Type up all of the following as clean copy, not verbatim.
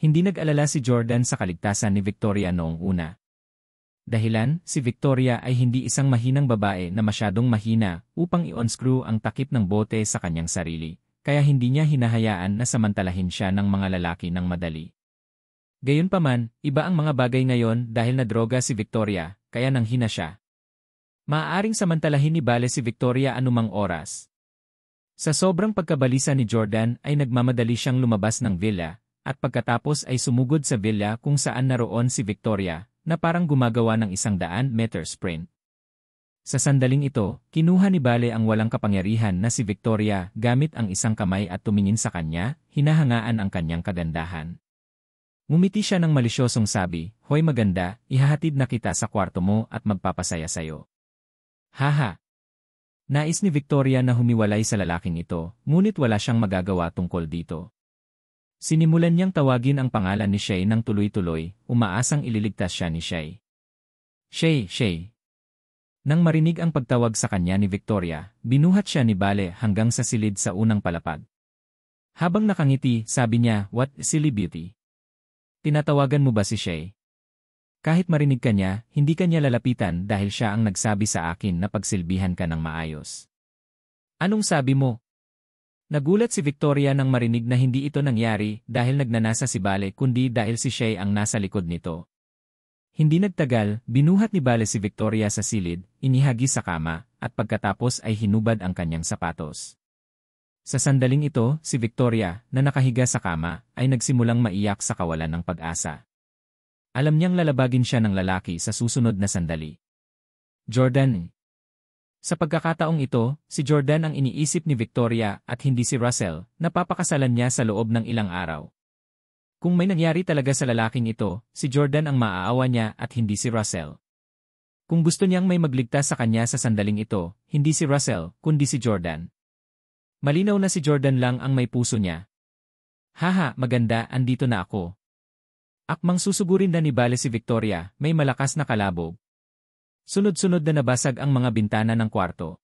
Hindi nag-alala si Jordan sa kaligtasan ni Victoria noong una. Dahilan, si Victoria ay hindi isang mahinang babae na masyadong mahina upang i-unscrew ang takip ng bote sa kanyang sarili, kaya hindi niya hinahayaan na samantalahin siya ng mga lalaki ng madali. Gayunpaman, iba ang mga bagay ngayon dahil nadroga si Victoria, kaya nanghina siya. Maaaring samantalahin ni Bale si Victoria anumang oras. Sa sobrang pagkabalisa ni Jordan ay nagmamadali siyang lumabas ng villa, at pagkatapos ay sumugod sa villa kung saan naroon si Victoria, na parang gumagawa ng 100-meter sprint. Sa sandaling ito, kinuha ni Bale ang walang kapangyarihan na si Victoria gamit ang isang kamay at tumingin sa kanya, hinahangaan ang kanyang kagandahan. Ngumiti siya ng malisyosong sabi, "Hoy maganda, ihahatid na kita sa kwarto mo at magpapasaya sayo." Haha! Nais ni Victoria na humiwalay sa lalaking ito, ngunit wala siyang magagawa tungkol dito. Sinimulan niyang tawagin ang pangalan ni Shay ng tuloy-tuloy, umaasang ililigtas siya ni Shay. Shay, Shay. Nang marinig ang pagtawag sa kanya ni Victoria, binuhat siya ni Bale hanggang sa silid sa unang palapag. Habang nakangiti, sabi niya, "What, silly beauty? Tinatawagan mo ba si Shay?" Kahit marinig ka niya, hindi ka niya lalapitan dahil siya ang nagsabi sa akin na pagsilbihan ka ng maayos. Anong sabi mo? Nagulat si Victoria nang marinig na hindi ito nangyari dahil nagnanasa si Bale kundi dahil si Shay ang nasa likod nito. Hindi nagtagal, binuhat ni Bale si Victoria sa silid, inihagi sa kama, at pagkatapos ay hinubad ang kanyang sapatos. Sa sandaling ito, si Victoria, na nakahiga sa kama, ay nagsimulang maiyak sa kawalan ng pag-asa. Alam niyang lalabagin siya ng lalaki sa susunod na sandali. Jordan. Sa pagkakataong ito, si Jordan ang iniisip ni Victoria at hindi si Russell, na papakasalan niya sa loob ng ilang araw. Kung may nangyari talaga sa lalaking ito, si Jordan ang maaawa niya at hindi si Russell. Kung gusto niyang may magligtas sa kanya sa sandaling ito, hindi si Russell, kundi si Jordan. Malinaw na si Jordan lang ang may puso niya. Haha, maganda, andito na ako. Akmang susugurin na ni Bale si Victoria, may malakas na kalabog. Sunod-sunod na nabasag ang mga bintana ng kwarto.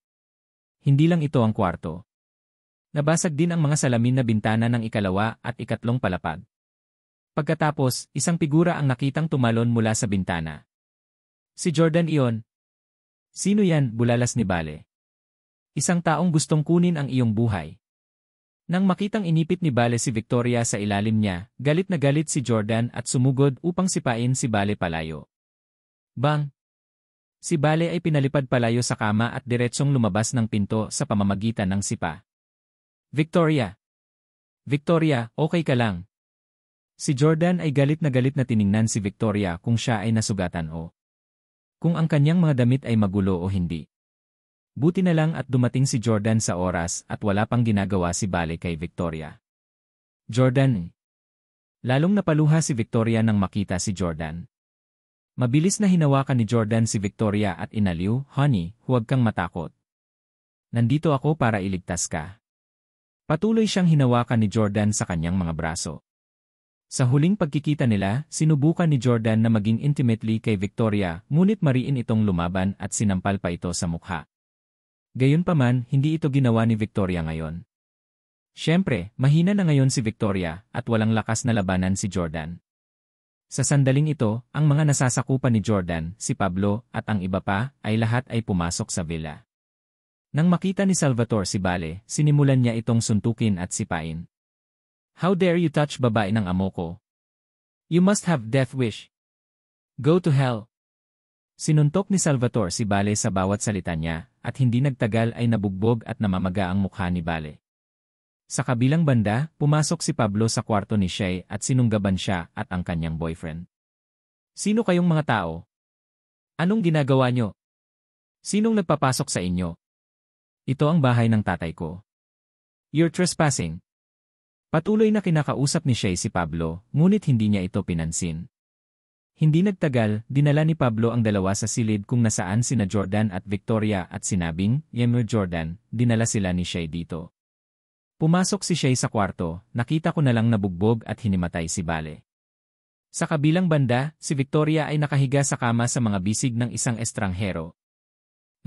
Hindi lang ito ang kwarto. Nabasag din ang mga salamin na bintana ng ikalawa at ikatlong palapag. Pagkatapos, isang figura ang nakitang tumalon mula sa bintana. Si Jordan iyon. Sino yan, bulalas ni Bale? Isang taong gustong kunin ang iyong buhay. Nang makitang inipit ni Bale si Victoria sa ilalim niya, galit na galit si Jordan at sumugod upang sipain si Bale palayo. Bang! Si Bale ay pinalipad palayo sa kama at diretsong lumabas ng pinto sa pamamagitan ng sipa. Victoria! Victoria, okay ka lang? Si Jordan ay galit na tiningnan si Victoria kung siya ay nasugatan o kung ang kanyang mga damit ay magulo o hindi. Buti na lang at dumating si Jordan sa oras at wala pang ginagawa si Bale kay Victoria. Jordan. Lalong napaluha si Victoria nang makita si Jordan. Mabilis na hinawakan ni Jordan si Victoria at inaliw, "Honey, huwag kang matakot. Nandito ako para iligtas ka." Patuloy siyang hinawakan ni Jordan sa kanyang mga braso. Sa huling pagkikita nila, sinubukan ni Jordan na maging intimately kay Victoria, ngunit mariin itong lumaban at sinampal pa ito sa mukha. Gayunpaman, hindi ito ginawa ni Victoria ngayon. Siyempre, mahina na ngayon si Victoria at walang lakas na labanan si Jordan. Sa sandaling ito, ang mga nasasakupan ni Jordan, si Pablo, at ang iba pa, ay lahat ay pumasok sa villa. Nang makita ni Salvatore si Bale, sinimulan niya itong suntukin at sipain. "How dare you touch babae ng amo ko? You must have death wish. Go to hell." Sinuntok ni Salvatore si Bale sa bawat salita niya, at hindi nagtagal ay nabugbog at namamaga ang mukha ni Bale. Sa kabilang banda, pumasok si Pablo sa kwarto ni Shay at sinunggaban siya at ang kanyang boyfriend. "Sino kayong mga tao? Anong ginagawa nyo? Sinong nagpapasok sa inyo? Ito ang bahay ng tatay ko. You're trespassing." Patuloy na kinakausap ni Shay si Pablo, ngunit hindi niya ito pinansin. Hindi nagtagal, dinala ni Pablo ang dalawa sa silid kung nasaan sina Jordan at Victoria at sinabing, "Yemo Jordan, dinala sila ni Shay dito." Pumasok si Shay sa kwarto, nakita ko na lang nabugbog at hinimatay si Bale. Sa kabilang banda, si Victoria ay nakahiga sa kama sa mga bisig ng isang estranghero.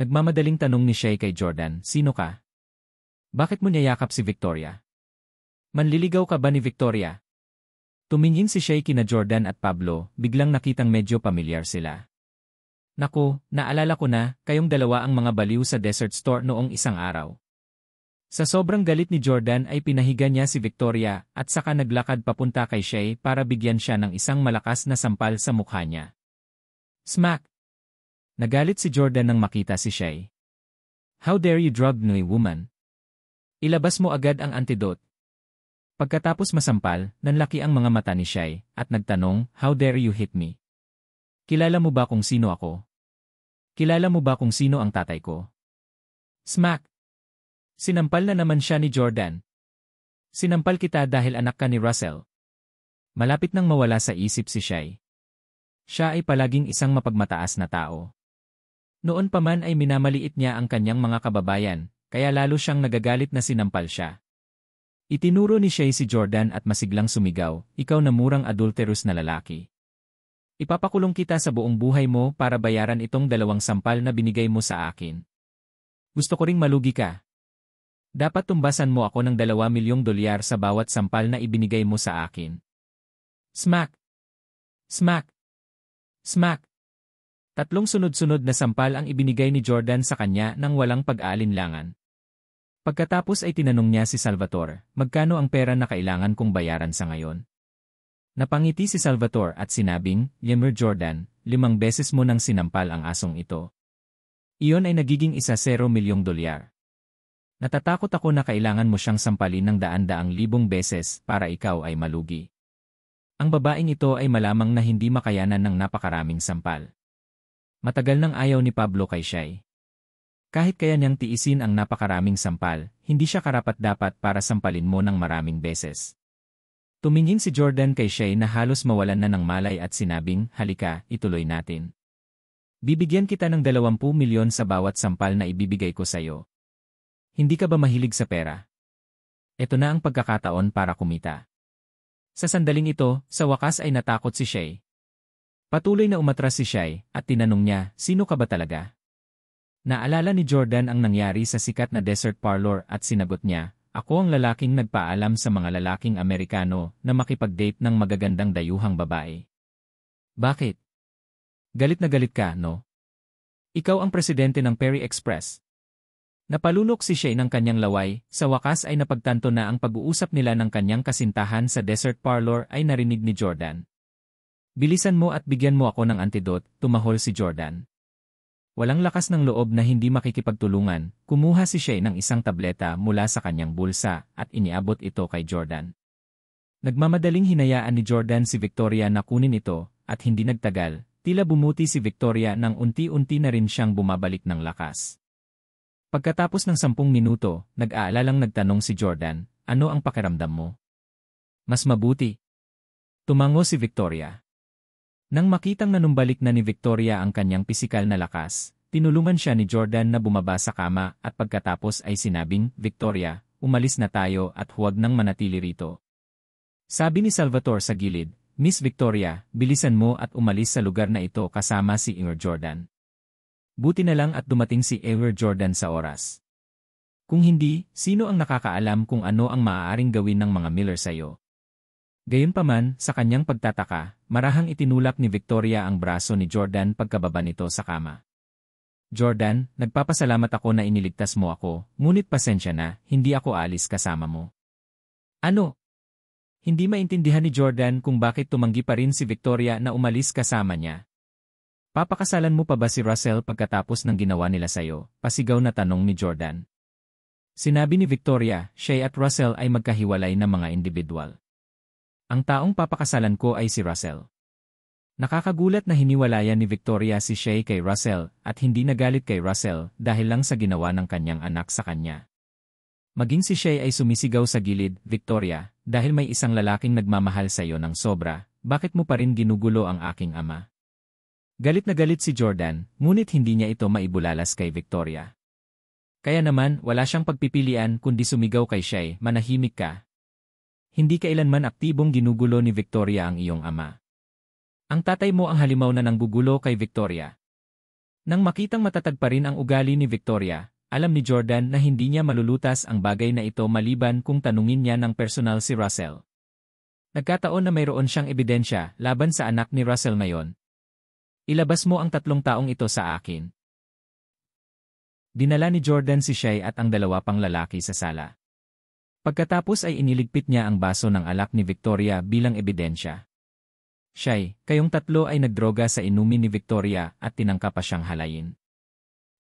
Nagmamadaling tanong ni Shay kay Jordan, "Sino ka? Bakit mo niyayakap si Victoria? Manliligaw ka ba ni Victoria?" Tumingin si Shay kina Jordan at Pablo, biglang nakitang medyo pamilyar sila. Naku, naalala ko na, kayong dalawa ang mga baliw sa dessert store noong isang araw. Sa sobrang galit ni Jordan ay pinahiga niya si Victoria at saka naglakad papunta kay Shay para bigyan siya ng isang malakas na sampal sa mukha niya. Smack! Nagalit si Jordan nang makita si Shay. How dare you drug me, woman? Ilabas mo agad ang antidote. Pagkatapos masampal, nanlaki ang mga mata ni Shay at nagtanong, how dare you hit me? Kilala mo ba kung sino ako? Kilala mo ba kung sino ang tatay ko? Smack! Sinampal na naman siya ni Jordan. Sinampal kita dahil anak ka ni Russell. Malapit nang mawala sa isip si Shay. Siya ay palaging isang mapagmataas na tao. Noon pa man ay minamaliit niya ang kanyang mga kababayan, kaya lalo siyang nagagalit na sinampal siya. Itinuro ni Shay si Jordan at masiglang sumigaw, ikaw na murang adulterous na lalaki. Ipapakulong kita sa buong buhay mo para bayaran itong 2 sampal na binigay mo sa akin. Gusto ko ring malugi ka. Dapat tumbasan mo ako ng $2 milyong sa bawat sampal na ibinigay mo sa akin. Smack! Smack! Smack! 3 sunod-sunod na sampal ang ibinigay ni Jordan sa kanya nang walang pag-aalinlangan. Pagkatapos ay tinanong niya si Salvatore, magkano ang pera na kailangan kong bayaran sa ngayon? Napangiti si Salvatore at sinabing, Yemer Jordan, 5 beses mo nang sinampal ang asong ito. Iyon ay nagiging $1 milyong. Natatakot ako na kailangan mo siyang sampalin ng 100,000 beses para ikaw ay malugi. Ang babaeng ito ay malamang na hindi makayanan ng napakaraming sampal. Matagal nang ayaw ni Pablo kay Shay. Kahit kaya niyang tiisin ang napakaraming sampal, hindi siya karapat-dapat para sampalin mo ng maraming beses. Tumingin si Jordan kay Shay na halos mawalan na ng malay at sinabing, halika, ituloy natin. Bibigyan kita ng 20 milyon sa bawat sampal na ibibigay ko sa'yo. Hindi ka ba mahilig sa pera? Ito na ang pagkakataon para kumita. Sa sandaling ito, sa wakas ay natakot si Shay. Patuloy na umatras si Shay at tinanong niya, sino ka ba talaga? Naalala ni Jordan ang nangyari sa sikat na dessert parlor at sinagot niya, ako ang lalaking nagpaalam sa mga lalaking Amerikano na makipag-date ng magagandang dayuhang babae. Bakit? Galit na galit ka, no? Ikaw ang presidente ng Perry Express. Napalunok si Shay ng kanyang laway, sa wakas ay napagtanto na ang pag-uusap nila ng kanyang kasintahan sa dessert parlor ay narinig ni Jordan. Bilisan mo at bigyan mo ako ng antidote, tumahol si Jordan. Walang lakas ng loob na hindi makikipagtulungan, kumuha si Shay ng isang tableta mula sa kanyang bulsa at iniabot ito kay Jordan. Nagmamadaling hinayaan ni Jordan si Victoria na kunin ito at hindi nagtagal, tila bumuti si Victoria nang unti-unti na rin siyang bumabalik ng lakas. Pagkatapos ng 10 minuto, nag-aalalang nagtanong si Jordan, ano ang pakiramdam mo? Mas mabuti. Tumango si Victoria. Nang makitang nanumbalik na ni Victoria ang kanyang pisikal na lakas, tinulungan siya ni Jordan na bumaba sa kama at pagkatapos ay sinabing, Victoria, umalis na tayo at huwag nang manatili rito. Sabi ni Salvatore sa gilid, Miss Victoria, bilisan mo at umalis sa lugar na ito kasama si Air Jordan. Buti na lang at dumating si Air Jordan sa oras. Kung hindi, sino ang nakakaalam kung ano ang maaaring gawin ng mga Miller sa'yo? Gayunpaman, sa kanyang pagtataka, marahang itinulak ni Victoria ang braso ni Jordan pagkababa nito sa kama. Jordan, nagpapasalamat ako na iniligtas mo ako, ngunit pasensya na, hindi ako alis kasama mo. Ano? Hindi maintindihan ni Jordan kung bakit tumanggi pa rin si Victoria na umalis kasama niya. Papakasalan mo pa ba si Russell pagkatapos ng ginawa nila sa'yo? Pasigaw na tanong ni Jordan. Sinabi ni Victoria, Shay at Russell ay magkahiwalay na mga individual. Ang taong papakasalan ko ay si Russell. Nakakagulat na hiniwalayan ni Victoria si Shay kay Russell at hindi nagalit kay Russell dahil lang sa ginawa ng kanyang anak sa kanya. Maging si Shay ay sumisigaw sa gilid, Victoria, dahil may isang lalaking nagmamahal sa iyo ng sobra, bakit mo pa rin ginugulo ang aking ama? Galit na galit si Jordan, ngunit hindi niya ito maibulalas kay Victoria. Kaya naman, wala siyang pagpipilian kundi sumigaw kay Shay, manahimik ka. Hindi kailanman aktibong ginugulo ni Victoria ang iyong ama. Ang tatay mo ang halimaw na nanggugulo kay Victoria. Nang makitang matatag pa rin ang ugali ni Victoria, alam ni Jordan na hindi niya malulutas ang bagay na ito maliban kung tanungin niya ng personal si Russell. Nagkataon na mayroon siyang ebidensya laban sa anak ni Russell ngayon. Ilabas mo ang 3 taong ito sa akin. Dinala ni Jordan si Shay at ang 2 pang lalaki sa sala. Pagkatapos ay iniligpit niya ang baso ng alak ni Victoria bilang ebidensya. Shay, kayong 3 ay nagdroga sa inumin ni Victoria at tinangka pa siyang halayin.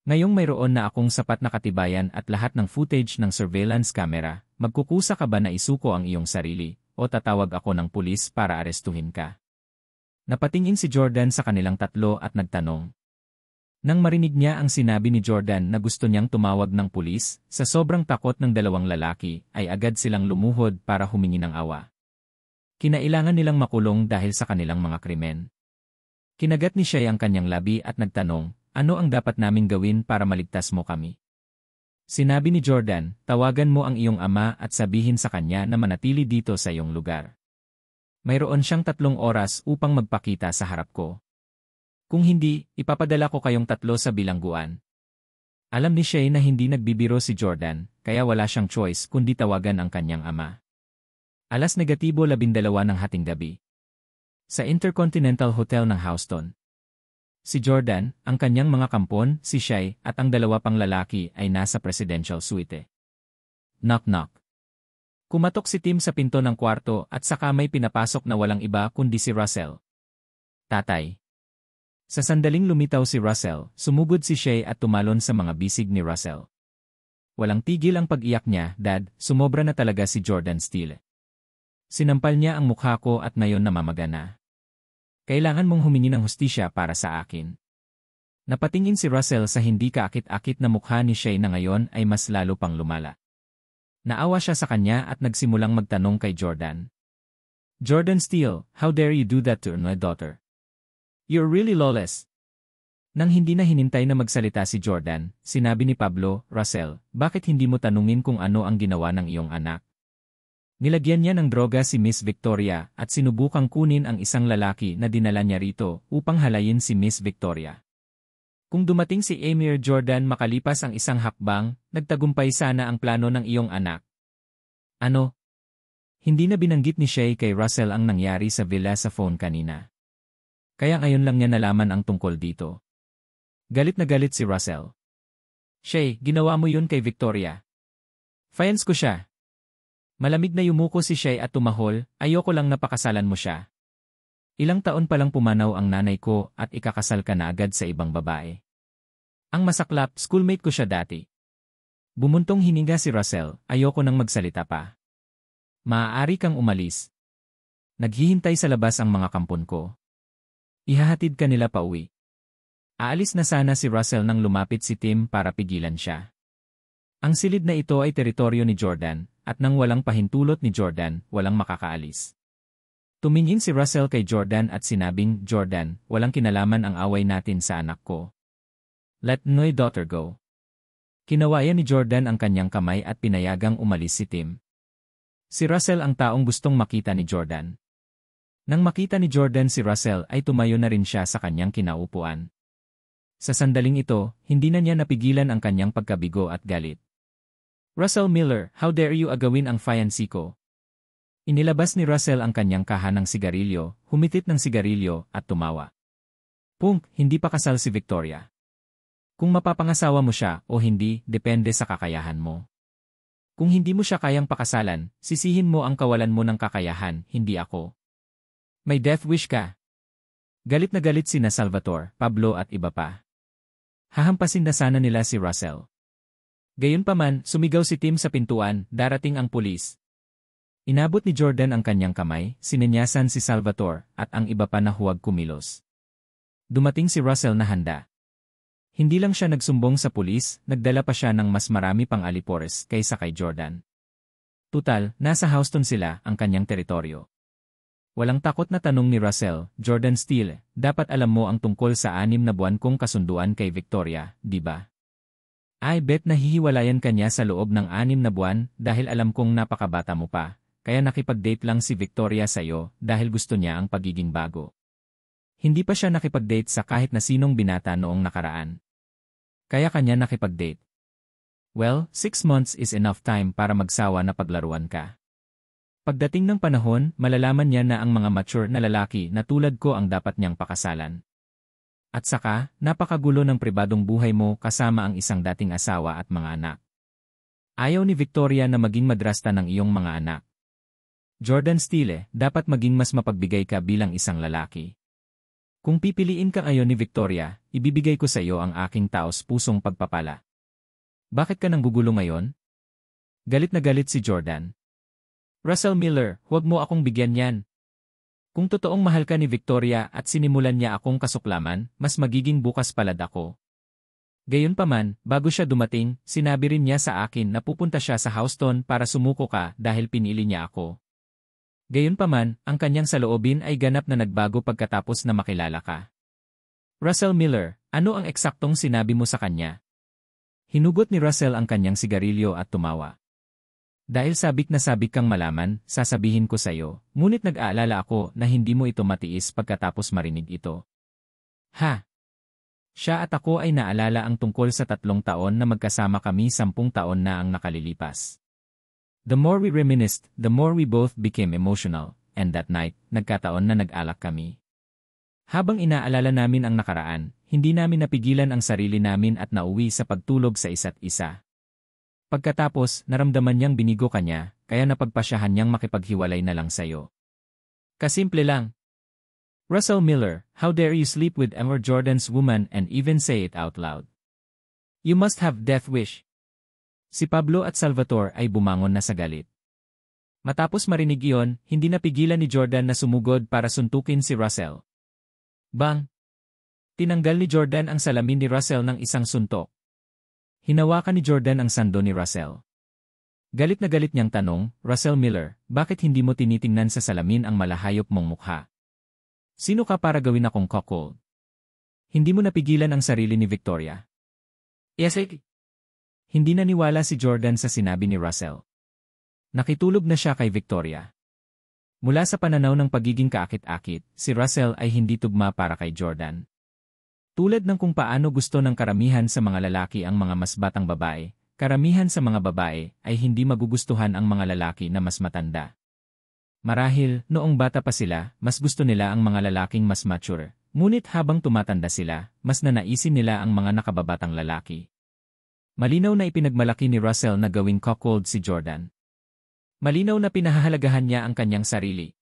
Ngayong mayroon na akong sapat na katibayan at lahat ng footage ng surveillance camera, magkukusa ka ba na isuko ang iyong sarili, o tatawag ako ng pulis para arestuhin ka? Napatingin si Jordan sa kanilang 3 at nagtanong. Nang marinig niya ang sinabi ni Jordan na gusto niyang tumawag ng pulis, sa sobrang takot ng 2 lalaki, ay agad silang lumuhod para humingi ng awa. Kinailangan nilang makulong dahil sa kanilang mga krimen. Kinagat ni Shay ang kanyang labi at nagtanong, ano ang dapat naming gawin para maligtas mo kami? Sinabi ni Jordan, tawagan mo ang iyong ama at sabihin sa kanya na manatili dito sa iyong lugar. Mayroon siyang 3 oras upang magpakita sa harap ko. Kung hindi, ipapadala ko kayong 3 sa bilangguan. Alam ni Shay na hindi nagbibiro si Jordan, kaya wala siyang choice kundi tawagan ang kanyang ama. 12:12 ng hating gabi. Sa Intercontinental Hotel ng Houston. Si Jordan, ang kanyang mga kampon, si Shay, at ang 2 pang lalaki ay nasa presidential suite. Knock knock. Kumatok si Tim sa pinto ng kwarto at saka may pinapasok na walang iba kundi si Russell. Tatay. Sa sandaling lumitaw si Russell, sumugod si Shay at tumalon sa mga bisig ni Russell. Walang tigil ang pag-iyak niya, Dad, sumobra na talaga si Jordan Steele. Sinampal niya ang mukha ko at ngayon namamaga na. Kailangan mong humingi ng hustisya para sa akin. Napatingin si Russell sa hindi kaakit-akit na mukha ni Shay na ngayon ay mas lalo pang lumala. Naawa siya sa kanya at nagsimulang magtanong kay Jordan. Jordan Steele, how dare you do that to my daughter? You're really lawless. Nang hindi na hinintay na magsalita si Jordan, sinabi ni Pablo, Russell, bakit hindi mo tanungin kung ano ang ginawa ng iyong anak? Nilagyan niya ng droga si Miss Victoria at sinubukang kunin ang isang lalaki na dinala niya rito upang halayin si Miss Victoria. Kung dumating si Emir Jordan makalipas ang isang hakbang, nagtagumpay sana ang plano ng iyong anak. Ano? Hindi na binanggit ni Shay kay Russell ang nangyari sa villa sa phone kanina. Kaya ngayon lang niya nalaman ang tungkol dito. Galit na galit si Russell. Shay, ginawa mo yun kay Victoria. Fans ko siya. Malamig na yumuko si Shay at tumahol, ayoko lang napakasalan mo siya. Ilang taon pa lang pumanaw ang nanay ko at ikakasal ka na agad sa ibang babae. Ang masaklap, schoolmate ko siya dati. Bumuntong hininga si Russell, ayoko nang magsalita pa. Maaari kang umalis. Naghihintay sa labas ang mga kampon ko. Ihahatid ka nila pa uwi. Aalis na sana si Russell nang lumapit si Tim para pigilan siya. Ang silid na ito ay teritoryo ni Jordan, at nang walang pahintulot ni Jordan, walang makakaalis. Tumingin si Russell kay Jordan at sinabing, Jordan, walang kinalaman ang away natin sa anak ko. Let my daughter go. Kinawayan ni Jordan ang kanyang kamay at pinayagang umalis si Tim. Si Russell ang taong gustong makita ni Jordan. Nang makita ni Jordan si Russell ay tumayo na rin siya sa kanyang kinaupuan. Sa sandaling ito, hindi na niya napigilan ang kanyang pagkabigo at galit. Russell Miller, how dare you agawin ang fiancé ko? Inilabas ni Russell ang kanyang kahanang sigarilyo, humitit ng sigarilyo, at tumawa. Punk, hindi pa kasal si Victoria. Kung mapapangasawa mo siya o hindi, depende sa kakayahan mo. Kung hindi mo siya kayang pakasalan, sisihin mo ang kawalan mo ng kakayahan, hindi ako. May death wish ka. Galit na galit sina Salvatore, Pablo at iba pa. Hahampasin na sana nila si Russell. Gayunpaman, sumigaw si Tim sa pintuan, darating ang pulis. Inabot ni Jordan ang kanyang kamay, sinenyasan si Salvatore, at ang iba pa na huwag kumilos. Dumating si Russell na handa. Hindi lang siya nagsumbong sa pulis, nagdala pa siya ng mas marami pang alipores kaysa kay Jordan. Tutal, nasa Houston sila, ang kanyang teritoryo. Walang takot na tanong ni Russell, Jordan Steele, dapat alam mo ang tungkol sa 6 na buwan kong kasunduan kay Victoria, di ba? I bet nahihiwalayan ka niya sa loob ng 6 na buwan dahil alam kong napakabata mo pa, kaya nakipag-date lang si Victoria sa'yo dahil gusto niya ang pagiging bago. Hindi pa siya nakipag-date sa kahit na sinong binata noong nakaraan. Kaya kanya nakipag-date. Well, 6 months is enough time para magsawa na paglaruan ka. Pagdating ng panahon, malalaman niya na ang mga mature na lalaki na tulad ko ang dapat niyang pakasalan. At saka, napakagulo ng pribadong buhay mo kasama ang isang dating asawa at mga anak. Ayaw ni Victoria na maging madrasta ng iyong mga anak. Jordan Steele, dapat maging mas mapagbigay ka bilang isang lalaki. Kung pipiliin ka ngayon ni Victoria, ibibigay ko sa iyo ang aking taos-pusong pagpapala. Bakit ka nanggugulo ngayon? Galit na galit si Jordan. Russell Miller, huwag mo akong bigyan yan. Kung totoong mahal ka ni Victoria at sinimulan niya akong kasuklaman, mas magiging bukas palad ako. Gayunpaman, bago siya dumating, sinabi rin niya sa akin na pupunta siya sa Houston para sumuko ka dahil pinili niya ako. Gayunpaman, ang kanyang saloobin ay ganap na nagbago pagkatapos na makilala ka. Russell Miller, ano ang eksaktong sinabi mo sa kanya? Hinugot ni Russell ang kanyang sigarilyo at tumawa. Dahil sabik na sabik kang malaman, sasabihin ko sa iyo, ngunit nag-aalala ako na hindi mo ito matiis pagkatapos marinig ito. Ha? Siya at ako ay naalala ang tungkol sa 3 taon na magkasama kami 10 taon na ang nakalilipas. The more we reminisced, the more we both became emotional, and that night, nagkataon na nag-alak kami. Habang inaalala namin ang nakaraan, hindi namin napigilan ang sarili namin at nauwi sa pagtulog sa isa't isa. Pagkatapos, naramdaman niyang binigo ka niya, kaya napagpasyahan niyang makipaghiwalay na lang sa'yo. Kasimple lang. Russell Miller, how dare you sleep with Emma Jordan's woman and even say it out loud? You must have death wish. Si Pablo at Salvatore ay bumangon na sa galit. Matapos marinig iyon, hindi napigilan ni Jordan na sumugod para suntukin si Russell. Bang! Tinanggal ni Jordan ang salamin ni Russell ng isang suntok. Hinawakan ni Jordan ang sando ni Russell. Galit na galit niyang tanong, Russell Miller, bakit hindi mo tinitingnan sa salamin ang malahayop mong mukha? Sino ka para gawin akong cuckold? Hindi mo napigilan ang sarili ni Victoria. Yes, Hindi naniwala si Jordan sa sinabi ni Russell. Nakitulog na siya kay Victoria. Mula sa pananaw ng pagiging kaakit-akit, si Russell ay hindi tugma para kay Jordan. Tulad ng kung paano gusto ng karamihan sa mga lalaki ang mga mas batang babae, karamihan sa mga babae ay hindi magugustuhan ang mga lalaki na mas matanda. Marahil, noong bata pa sila, mas gusto nila ang mga lalaking mas mature, ngunit habang tumatanda sila, mas nanaisin nila ang mga nakababatang lalaki. Malinaw na ipinagmalaki ni Russell na gawing cuckold si Jordan. Malinaw na pinahahalagahan niya ang kanyang sarili.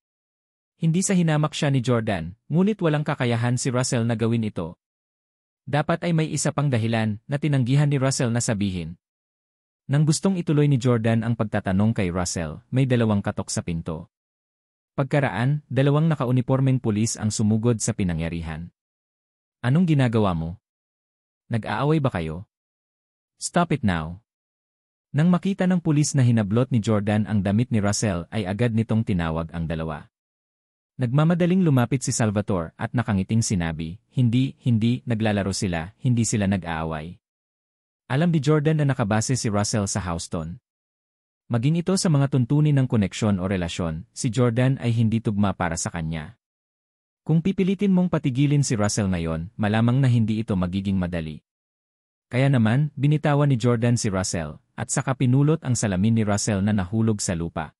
Hindi sa hinamak siya ni Jordan, ngunit walang kakayahan si Russell na gawin ito. Dapat ay may isa pang dahilan na tinanggihan ni Russell na sabihin. Nang gustong ituloy ni Jordan ang pagtatanong kay Russell, may 2 katok sa pinto. Pagkaraan, 2 nakaunipormeng pulis ang sumugod sa pinangyarihan. Anong ginagawa mo? Nag-aaway ba kayo? Stop it now. Nang makita ng pulis na hinablot ni Jordan ang damit ni Russell ay agad nitong tinawag ang 2. Nagmamadaling lumapit si Salvatore at nakangiting sinabi, hindi, naglalaro sila, hindi sila nag-aaway. Alam ni Jordan na nakabase si Russell sa Houston. Maging ito sa mga tuntunin ng koneksyon o relasyon, si Jordan ay hindi tugma para sa kanya. Kung pipilitin mong patigilin si Russell ngayon, malamang na hindi ito magiging madali. Kaya naman, binitawan ni Jordan si Russell, at saka pinulot ang salamin ni Russell na nahulog sa lupa.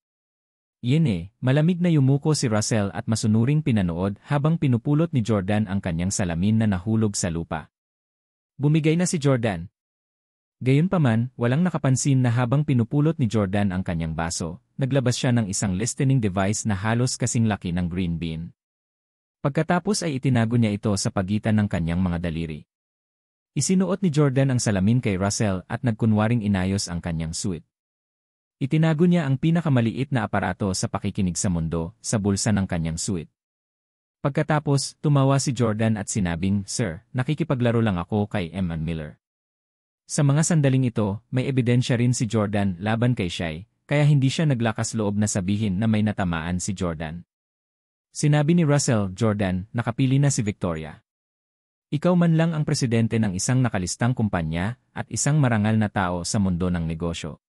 Malamig na yumuko si Russell at masunuring pinanood habang pinupulot ni Jordan ang kanyang salamin na nahulog sa lupa. Bumigay na si Jordan. Gayunpaman, walang nakapansin na habang pinupulot ni Jordan ang kanyang baso, naglabas siya ng isang listening device na halos kasing laki ng green bean. Pagkatapos ay itinago niya ito sa pagitan ng kanyang mga daliri. Isinuot ni Jordan ang salamin kay Russell at nagkunwaring inayos ang kanyang suit. Itinago niya ang pinakamaliit na aparato sa pakikinig sa mundo, sa bulsa ng kanyang suit. Pagkatapos, tumawa si Jordan at sinabing, Sir, nakikipaglaro lang ako kay Emma Miller. Sa mga sandaling ito, may ebidensya rin si Jordan laban kay Shai, kaya hindi siya naglakas loob na sabihin na may natamaan si Jordan. Sinabi ni Russell, Jordan, nakapili na si Victoria. Ikaw man lang ang presidente ng isang nakalistang kumpanya at isang marangal na tao sa mundo ng negosyo.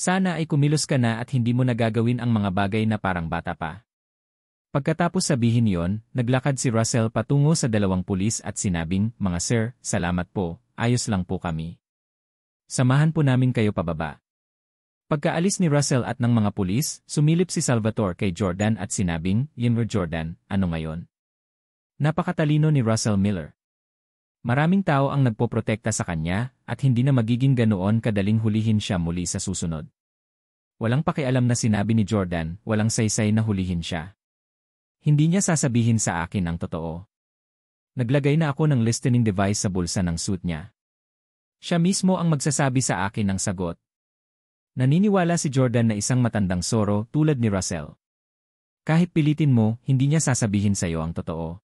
Sana ay kumilos ka na at hindi mo nagagawin ang mga bagay na parang bata pa. Pagkatapos sabihin yon, naglakad si Russell patungo sa 2 pulis at sinabing, Mga sir, salamat po, ayos lang po kami. Samahan po namin kayo pababa. Pagkaalis ni Russell at ng mga pulis, sumilip si Salvatore kay Jordan at sinabing, "Yinro Jordan, ano ngayon?" Napakatalino ni Russell Miller. Maraming tao ang nagpoprotekta sa kanya at hindi na magiging ganoon kadaling hulihin siya muli sa susunod. Walang pakialam na sinabi ni Jordan, walang saysay na hulihin siya. Hindi niya sasabihin sa akin ang totoo. Naglagay na ako ng listening device sa bulsa ng suit niya. Siya mismo ang magsasabi sa akin ng sagot. Naniniwala si Jordan na isang matandang soro tulad ni Russell. Kahit pilitin mo, hindi niya sasabihin sa iyo ang totoo.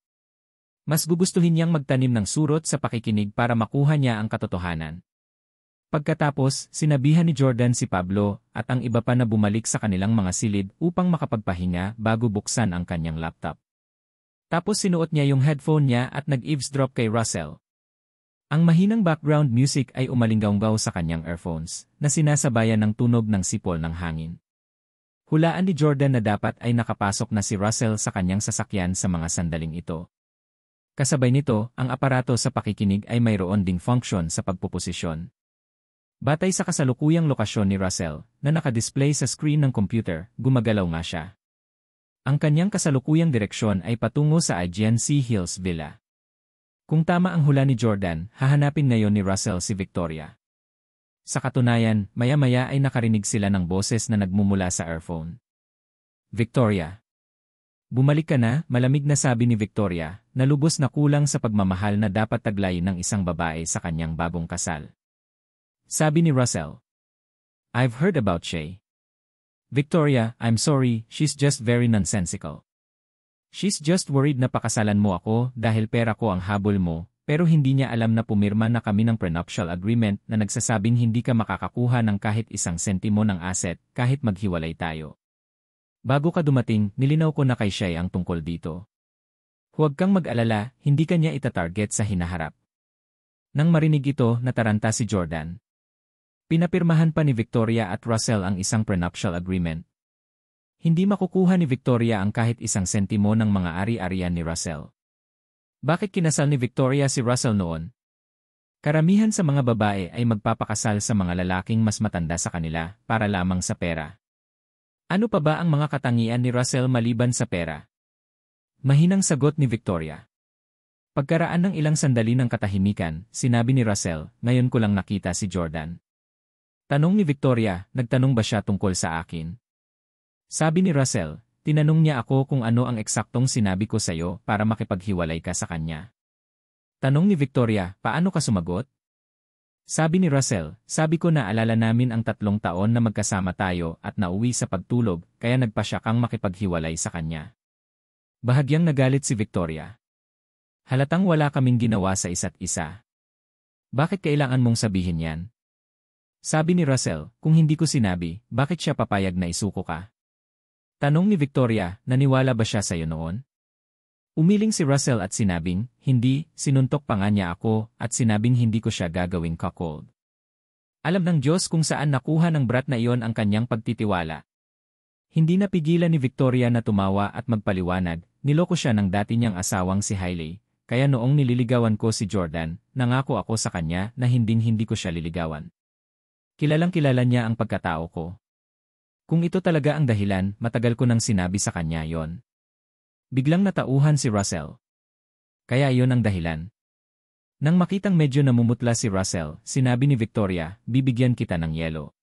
Mas gugustuhin niyang magtanim ng surot sa pakikinig para makuha niya ang katotohanan. Pagkatapos, sinabihan ni Jordan si Pablo at ang iba pa na bumalik sa kanilang mga silid upang makapagpahinga bago buksan ang kanyang laptop. Tapos sinuot niya yung headphone niya at nag-eavesdrop kay Russell. Ang mahinang background music ay umalinggaw-gaw sa kanyang earphones, na sinasabayan ng tunog ng sipol ng hangin. Hulaan ni Jordan na dapat ay nakapasok na si Russell sa kanyang sasakyan sa mga sandaling ito. Kasabay nito, ang aparato sa pakikinig ay mayroon ding function sa pagpuposisyon. Batay sa kasalukuyang lokasyon ni Russell, na nakadisplay sa screen ng computer, gumagalaw nga siya. Ang kanyang kasalukuyang direksyon ay patungo sa Agency Hills Villa. Kung tama ang hula ni Jordan, hahanapin ngayon ni Russell si Victoria. Sa katunayan, maya-maya ay nakarinig sila ng boses na nagmumula sa earphone. "Victoria. Bumalik ka na," malamig na sabi ni Victoria, na lubos na kulang sa pagmamahal na dapat taglayin ng isang babae sa kanyang bagong kasal. Sabi ni Russell, "I've heard about Shay. Victoria, I'm sorry, she's just very nonsensical. She's just worried na pakasalan mo ako dahil pera ko ang habol mo, pero hindi niya alam na pumirma na kami ng prenuptial agreement na nagsasabing hindi ka makakakuha ng kahit isang sentimo ng asset kahit maghiwalay tayo. Bago ka dumating, nilinaw ko na kay Shay ang tungkol dito. Huwag kang mag-alala, hindi ka niya itatarget sa hinaharap." Nang marinig ito, nataranta si Jordan. Pinapirmahan pa ni Victoria at Russell ang isang prenuptial agreement. Hindi makukuha ni Victoria ang kahit isang sentimo ng mga ari-arian ni Russell. Bakit kinasal ni Victoria si Russell noon? Karamihan sa mga babae ay magpapakasal sa mga lalaking mas matanda sa kanila para lamang sa pera. Ano pa ba ang mga katangian ni Russell maliban sa pera? Mahinang sagot ni Victoria. Pagkaraan ng ilang sandali ng katahimikan, sinabi ni Russell, "Ngayon ko lang nakita si Jordan." Tanong ni Victoria, "Nagtanong ba siya tungkol sa akin?" Sabi ni Russell, "Tinanong niya ako kung ano ang eksaktong sinabi ko sa'yo para makipaghiwalay ka sa kanya." Tanong ni Victoria, "Paano ka sumagot?" Sabi ni Russell, "Sabi ko na alala namin ang 3 taon na magkasama tayo at nauwi sa pagtulog, kaya nagpasya kang makipaghiwalay sa kanya." Bahagyang nagalit si Victoria. "Halatang wala kaming ginawa sa isa't isa. Bakit kailangan mong sabihin yan?" Sabi ni Russell, "Kung hindi ko sinabi, bakit siya papayag na isuko ka?" Tanong ni Victoria, "Naniwala ba siya sa'yo noon?" Umiling si Russell at sinabing, "Hindi, sinuntok pa nga niya ako at sinabing hindi ko siya gagawing cuckold." Alam ng Diyos kung saan nakuha ng brat na iyon ang kanyang pagtitiwala. Hindi napigilan ni Victoria na tumawa at magpaliwanag, niloko siya ng dati niyang asawang si Hailey, kaya noong nililigawan ko si Jordan, nangako ako sa kanya na hinding-hindi ko siya liligawan. Kilalang-kilala niya ang pagkatao ko. Kung ito talaga ang dahilan, matagal ko nang sinabi sa kanya yon." Biglang natauhan si Russell. "Kaya yon ang dahilan." Nang makitang medyo namumutla si Russell, sinabi ni Victoria, "Bibigyan kita ng yelo."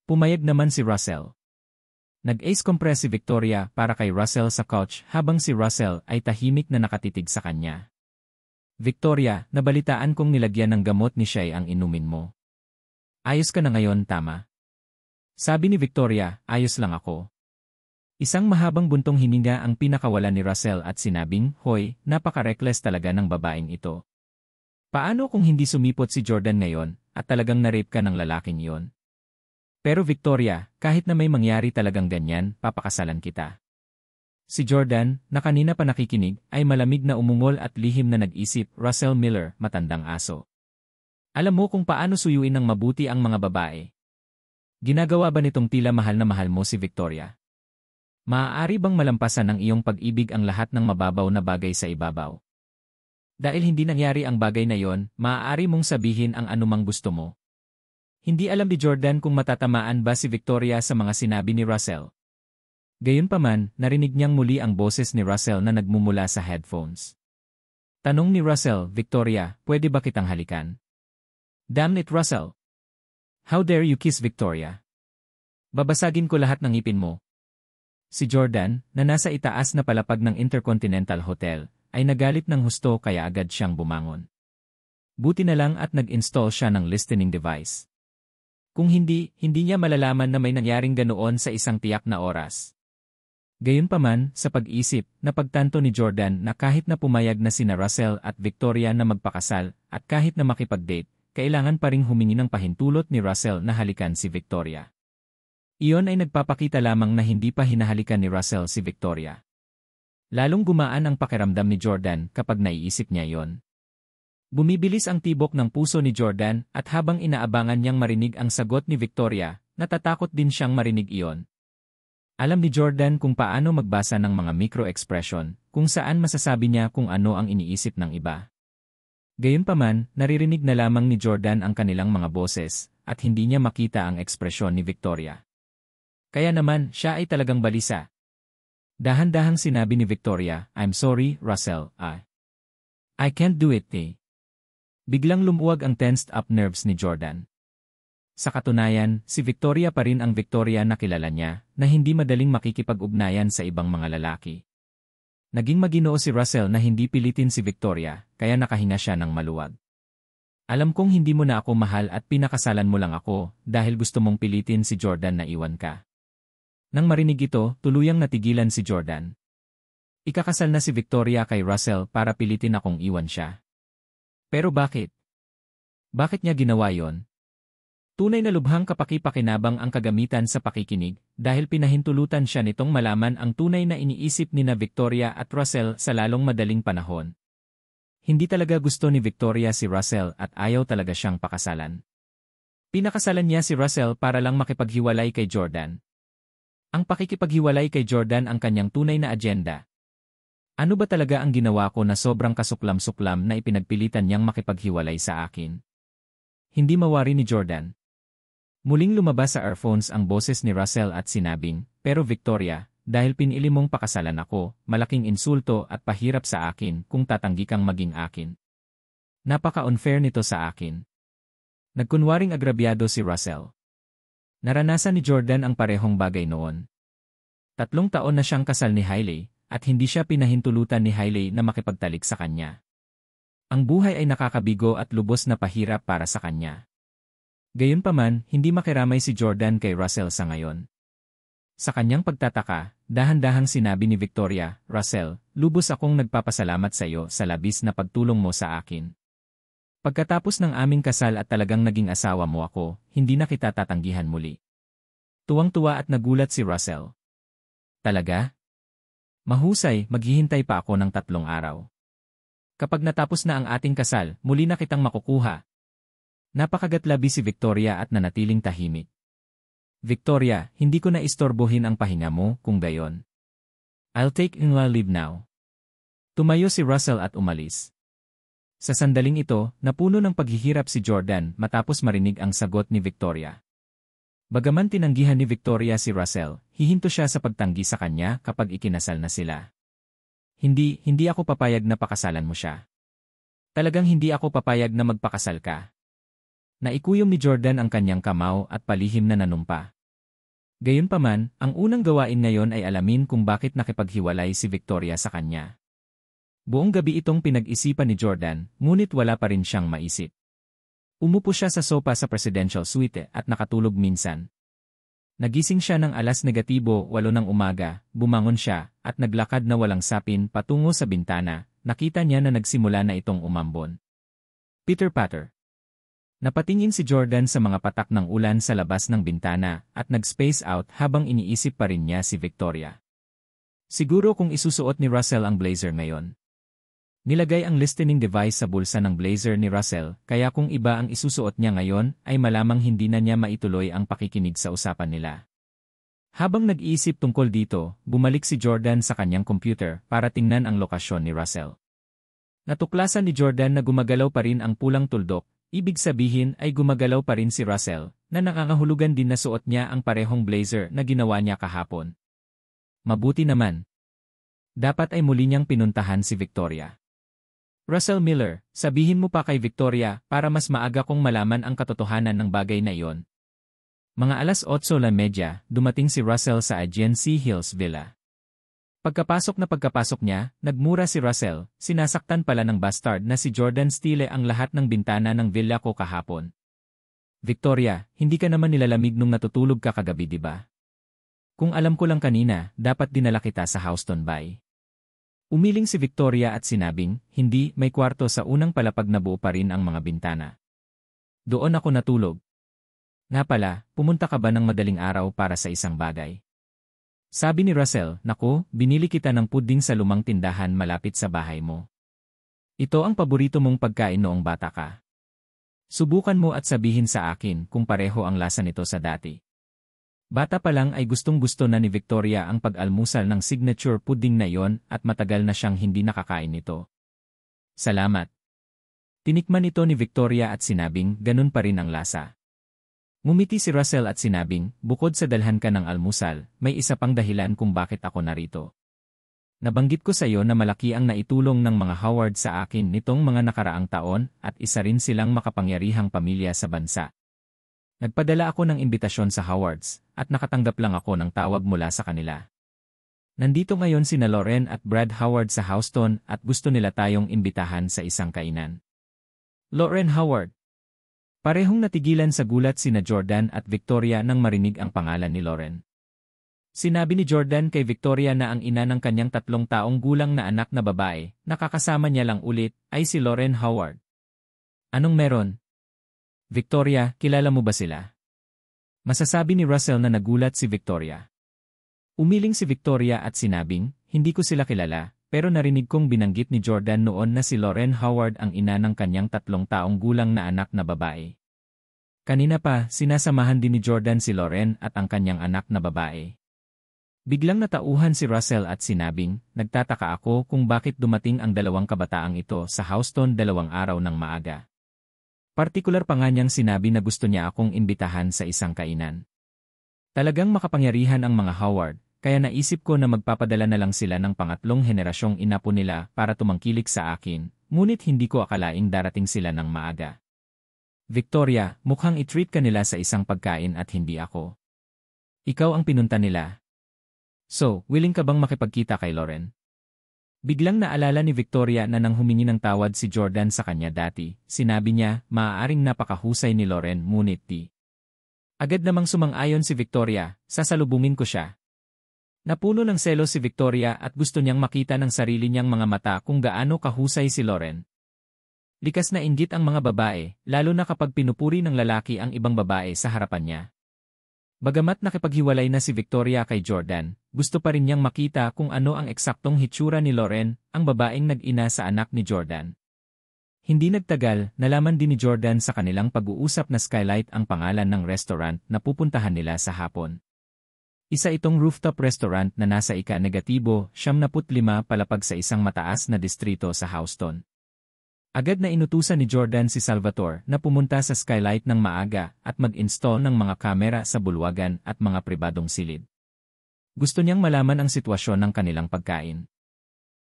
Pumayag naman si Russell. Nag-ace compress si Victoria para kay Russell sa couch habang si Russell ay tahimik na nakatitig sa kanya. "Victoria, nabalitaan kong nilagyan ng gamot ni Shay ang inumin mo. Ayos ka na ngayon, tama?" Sabi ni Victoria, "Ayos lang ako." Isang mahabang buntong hininga ang pinakawalan ni Russell at sinabing, "Hoy, napaka-reckless talaga ng babaeng ito. Paano kung hindi sumipot si Jordan ngayon at talagang na-rape ka ng lalaking iyon? Pero Victoria, kahit na may mangyari talagang ganyan, papakasalan kita." Si Jordan, na kanina pa nakikinig, ay malamig na umungol at lihim na nag-isip, Russell Miller, matandang aso. Alam mo kung paano suyuin ng mabuti ang mga babae. Ginagawa ba nitong tila mahal na mahal mo si Victoria? Maaari bang malampasan ng iyong pag-ibig ang lahat ng mababaw na bagay sa ibabaw? Dahil hindi nangyari ang bagay na yon, maaari mong sabihin ang anumang gusto mo. Hindi alam ni Jordan kung matatamaan ba si Victoria sa mga sinabi ni Russell. Gayunpaman, narinig niyang muli ang boses ni Russell na nagmumula sa headphones. Tanong ni Russell, Victoria, pwede ba kitang halikan? Damn it, Russell! How dare you kiss Victoria? Babasagin ko lahat ng ngipin mo. Si Jordan, na nasa itaas na palapag ng Intercontinental Hotel, ay nagalit ng husto kaya agad siyang bumangon. Buti na lang at nag-install siya ng listening device. Kung hindi niya malalaman na may nangyaring ganoon sa isang tiyak na oras. Gayunpaman, sa pag-isip, napagtanto ni Jordan na kahit na pumayag na sina Russell at Victoria na magpakasal, at kahit na makipag-date, kailangan pa ring humingi ng pahintulot ni Russell na halikan si Victoria. Iyon ay nagpapakita lamang na hindi pa hinahalikan ni Russell si Victoria. Lalong gumaan ang pakiramdam ni Jordan kapag naiisip niya iyon. Bumibilis ang tibok ng puso ni Jordan at habang inaabangan niyang marinig ang sagot ni Victoria, natatakot din siyang marinig iyon. Alam ni Jordan kung paano magbasa ng mga micro-expression, kung saan masasabi niya kung ano ang iniisip ng iba. Gayunpaman, naririnig na lamang ni Jordan ang kanilang mga boses, at hindi niya makita ang ekspresyon ni Victoria. Kaya naman, siya ay talagang balisa. Dahan-dahang sinabi ni Victoria, I'm sorry, Russell, I can't do it, eh. Biglang lumuwag ang tensed-up nerves ni Jordan. Sa katunayan, si Victoria pa rin ang Victoria na kilala niya, na hindi madaling makikipag-ugnayan sa ibang mga lalaki. Naging maginoo si Russell na hindi pilitin si Victoria, kaya nakahinga siya ng maluwag. Alam kong hindi mo na ako mahal at pinakasalan mo lang ako, dahil gusto mong pilitin si Jordan na iwan ka. Nang marinig ito, tuluyang natigilan si Jordan. Ikakasal na si Victoria kay Russell para pilitin akong iwan siya. Pero bakit? Bakit niya ginawa yon? Tunay na lubhang kapaki-pakinabang ang kagamitan sa pakikinig dahil pinahintulutan siya nitong malaman ang tunay na iniisip ni na Victoria at Russell sa lalong madaling panahon. Hindi talaga gusto ni Victoria si Russell at ayaw talaga siyang pakasalan. Pinakasalan niya si Russell para lang makipaghiwalay kay Jordan. Ang pakikipaghiwalay kay Jordan ang kanyang tunay na agenda. Ano ba talaga ang ginawa ko na sobrang kasuklam-suklam na ipinagpilitan niyang makipaghiwalay sa akin? Hindi mawari ni Jordan. Muling lumabas sa earphones ang boses ni Russell at sinabing, pero Victoria, dahil pinili mong pakasalan ako, malaking insulto at pahirap sa akin kung tatanggi kang maging akin. Napaka-unfair nito sa akin. Nagkunwaring agrabyado si Russell. Naranasan ni Jordan ang parehong bagay noon. 3 taon na siyang kasal ni Hailey, at hindi siya pinahintulutan ni Hailey na makipagtalik sa kanya. Ang buhay ay nakakabigo at lubos na pahirap para sa kanya. Gayunpaman, hindi makiramay si Jordan kay Russell sa ngayon. Sa kanyang pagtataka, dahan-dahang sinabi ni Victoria, Russell, lubos akong nagpapasalamat sa iyo sa labis na pagtulong mo sa akin. Pagkatapos ng aming kasal at talagang naging asawa mo ako, hindi na kita tatanggihan muli. Tuwang-tuwa at nagulat si Russell. Talaga? Mahusay, maghihintay pa ako ng 3 araw. Kapag natapos na ang ating kasal, muli na kitang makukuha. Napakagatlabi si Victoria at nanatiling tahimik. Victoria, hindi ko na istorbohin ang pahinga mo, kung gayon. I'll take annual leave now. Tumayo si Russell at umalis. Sa sandaling ito, napuno ng paghihirap si Jordan matapos marinig ang sagot ni Victoria. Bagaman tinanggihan ni Victoria si Russell, hihinto siya sa pagtanggi sa kanya kapag ikinasal na sila. Hindi ako papayag na pakasalan mo siya. Talagang hindi ako papayag na magpakasal ka. Naikuyom ni Jordan ang kanyang kamao at palihim na nanumpa. Gayunpaman, ang unang gawain ngayon ay alamin kung bakit nakipaghiwalay si Victoria sa kanya. Buong gabi itong pinag-isipan ni Jordan, ngunit wala pa rin siyang maisip. Umupo siya sa sopa sa presidential suite at nakatulog minsan. Nagising siya ng 8:08 ng umaga, bumangon siya, at naglakad na walang sapin patungo sa bintana, nakita niya na nagsimula na itong umambon. Pitter-patter. Napatingin si Jordan sa mga patak ng ulan sa labas ng bintana at nag-space out habang iniisip pa rin niya si Victoria. Siguro kung isusuot ni Russell ang blazer ngayon. Nilagay ang listening device sa bulsa ng blazer ni Russell, kaya kung iba ang isusuot niya ngayon, ay malamang hindi na niya maituloy ang pakikinig sa usapan nila. Habang nag-iisip tungkol dito, bumalik si Jordan sa kanyang computer para tingnan ang lokasyon ni Russell. Natuklasan ni Jordan na gumagalaw pa rin ang pulang tuldok, Ibig sabihin ay gumagalaw pa rin si Russell, na nakangahulugan din na suot niya ang parehong blazer na ginawa niya kahapon. Mabuti naman. Dapat ay muli niyang pinuntahan si Victoria. Russell Miller, sabihin mo pa kay Victoria para mas maaga kong malaman ang katotohanan ng bagay na iyon. Mga 8:30, dumating si Russell sa Agency Hills Villa. Pagkapasok niya, nagmura si Russell, sinasaktan pala ng bastard na si Jordan Steele ang lahat ng bintana ng villa ko kahapon. Victoria, hindi ka naman nilalamig nung natutulog ka kagabi, di ba? Kung alam ko lang kanina, dapat dinala kita sa Houston Bay. Umiling si Victoria at sinabing, hindi, may kwarto sa unang palapag na buo pa rin ang mga bintana. Doon ako natulog. Nga pala, pumunta ka ba ng madaling araw para sa isang bagay? Sabi ni Russell, naku, binili kita ng puding sa lumang tindahan malapit sa bahay mo. Ito ang paborito mong pagkain noong bata ka. Subukan mo at sabihin sa akin kung pareho ang lasa nito sa dati. Bata pa lang ay gustong-gusto na ni Victoria ang pag-almusal ng signature pudding na yon at matagal na siyang hindi nakakain nito. Salamat. Tinikman ito ni Victoria at sinabing, ganun pa rin ang lasa. Ngumiti si Russell at sinabing, bukod sa dalhan ka ng almusal, may isa pang dahilan kung bakit ako narito. Nabanggit ko sa iyo na malaki ang naitulong ng mga Howard sa akin nitong mga nakaraang taon at isa rin silang makapangyarihang pamilya sa bansa. Nagpadala ako ng imbitasyon sa Howards at nakatanggap lang ako ng tawag mula sa kanila. Nandito ngayon sina Lauren at Brad Howard sa Houston at gusto nila tayong imbitahan sa isang kainan. Lauren Howard. Parehong natigilan sa gulat sina Jordan at Victoria nang marinig ang pangalan ni Lauren. Sinabi ni Jordan kay Victoria na ang ina ng kanyang 3 taong gulang na anak na babae, nakakasama niya lang ulit, ay si Lauren Howard. Anong meron? Victoria, kilala mo ba sila? Masasabi ni Russell na nagulat si Victoria. Umiling si Victoria at sinabing, hindi ko sila kilala, pero narinig kong binanggit ni Jordan noon na si Lauren Howard ang ina ng kanyang 3 taong gulang na anak na babae. Kanina pa, sinasamahan din ni Jordan si Lauren at ang kanyang anak na babae. Biglang natauhan si Russell at sinabing, nagtataka ako kung bakit dumating ang 2 kabataang ito sa Houston 2 araw ng maaga. Partikular pa nga niyang sinabi na gusto niya akong imbitahan sa isang kainan. Talagang makapangyarihan ang mga Howard. Kaya naisip ko na magpapadala na lang sila ng pangatlong henerasyong inapo nila para tumangkilik sa akin, ngunit hindi ko akalaing darating sila ng maaga. Victoria, mukhang i-treat ka nila sa isang pagkain at hindi ako. Ikaw ang pinunta nila. So, willing ka bang makipagkita kay Lauren? Biglang naalala ni Victoria na nang humingi ng tawad si Jordan sa kanya dati, sinabi niya, maaaring napakahusay ni Lauren ngunit di. Agad namang sumang-ayon si Victoria, sasalubungin ko siya. Napuno ng selos si Victoria at gusto niyang makita ng sarili niyang mga mata kung gaano kahusay si Lauren. Likas na inggit ang mga babae, lalo na kapag pinupuri ng lalaki ang ibang babae sa harapan niya. Bagamat nakipaghiwalay na si Victoria kay Jordan, gusto pa rin niyang makita kung ano ang eksaktong hitsura ni Lauren, ang babaeng nag-ina sa anak ni Jordan. Hindi nagtagal, nalaman din ni Jordan sa kanilang pag-uusap na Skylight ang pangalan ng restaurant na pupuntahan nila sa hapon. Isa itong rooftop restaurant na nasa ika-negatibo, 75 palapag sa isang mataas na distrito sa Houston. Agad na inutusan ni Jordan si Salvatore na pumunta sa Skylight ng maaga at mag-install ng mga kamera sa bulwagan at mga pribadong silid. Gusto niyang malaman ang sitwasyon ng kanilang pagkain.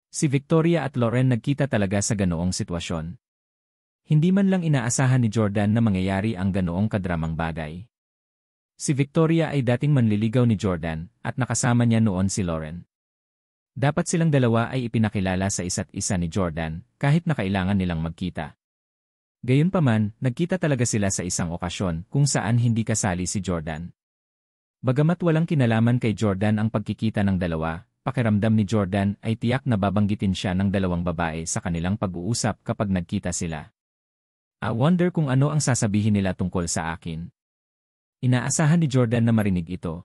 Si Victoria at Lauren nagkita talaga sa ganoong sitwasyon. Hindi man lang inaasahan ni Jordan na mangyayari ang ganoong kadramang bagay. Si Victoria ay dating manliligaw ni Jordan at nakasama niya noon si Lauren. Dapat silang dalawa ay ipinakilala sa isa't isa ni Jordan kahit na kailangan nilang magkita. Gayunpaman, nagkita talaga sila sa isang okasyon kung saan hindi kasali si Jordan. Bagamat walang kinalaman kay Jordan ang pagkikita ng dalawa, pakiramdam ni Jordan ay tiyak na babanggitin siya ng 2 babae sa kanilang pag-uusap kapag nagkita sila. I wonder kung ano ang sasabihin nila tungkol sa akin. Inaasahan ni Jordan na marinig ito.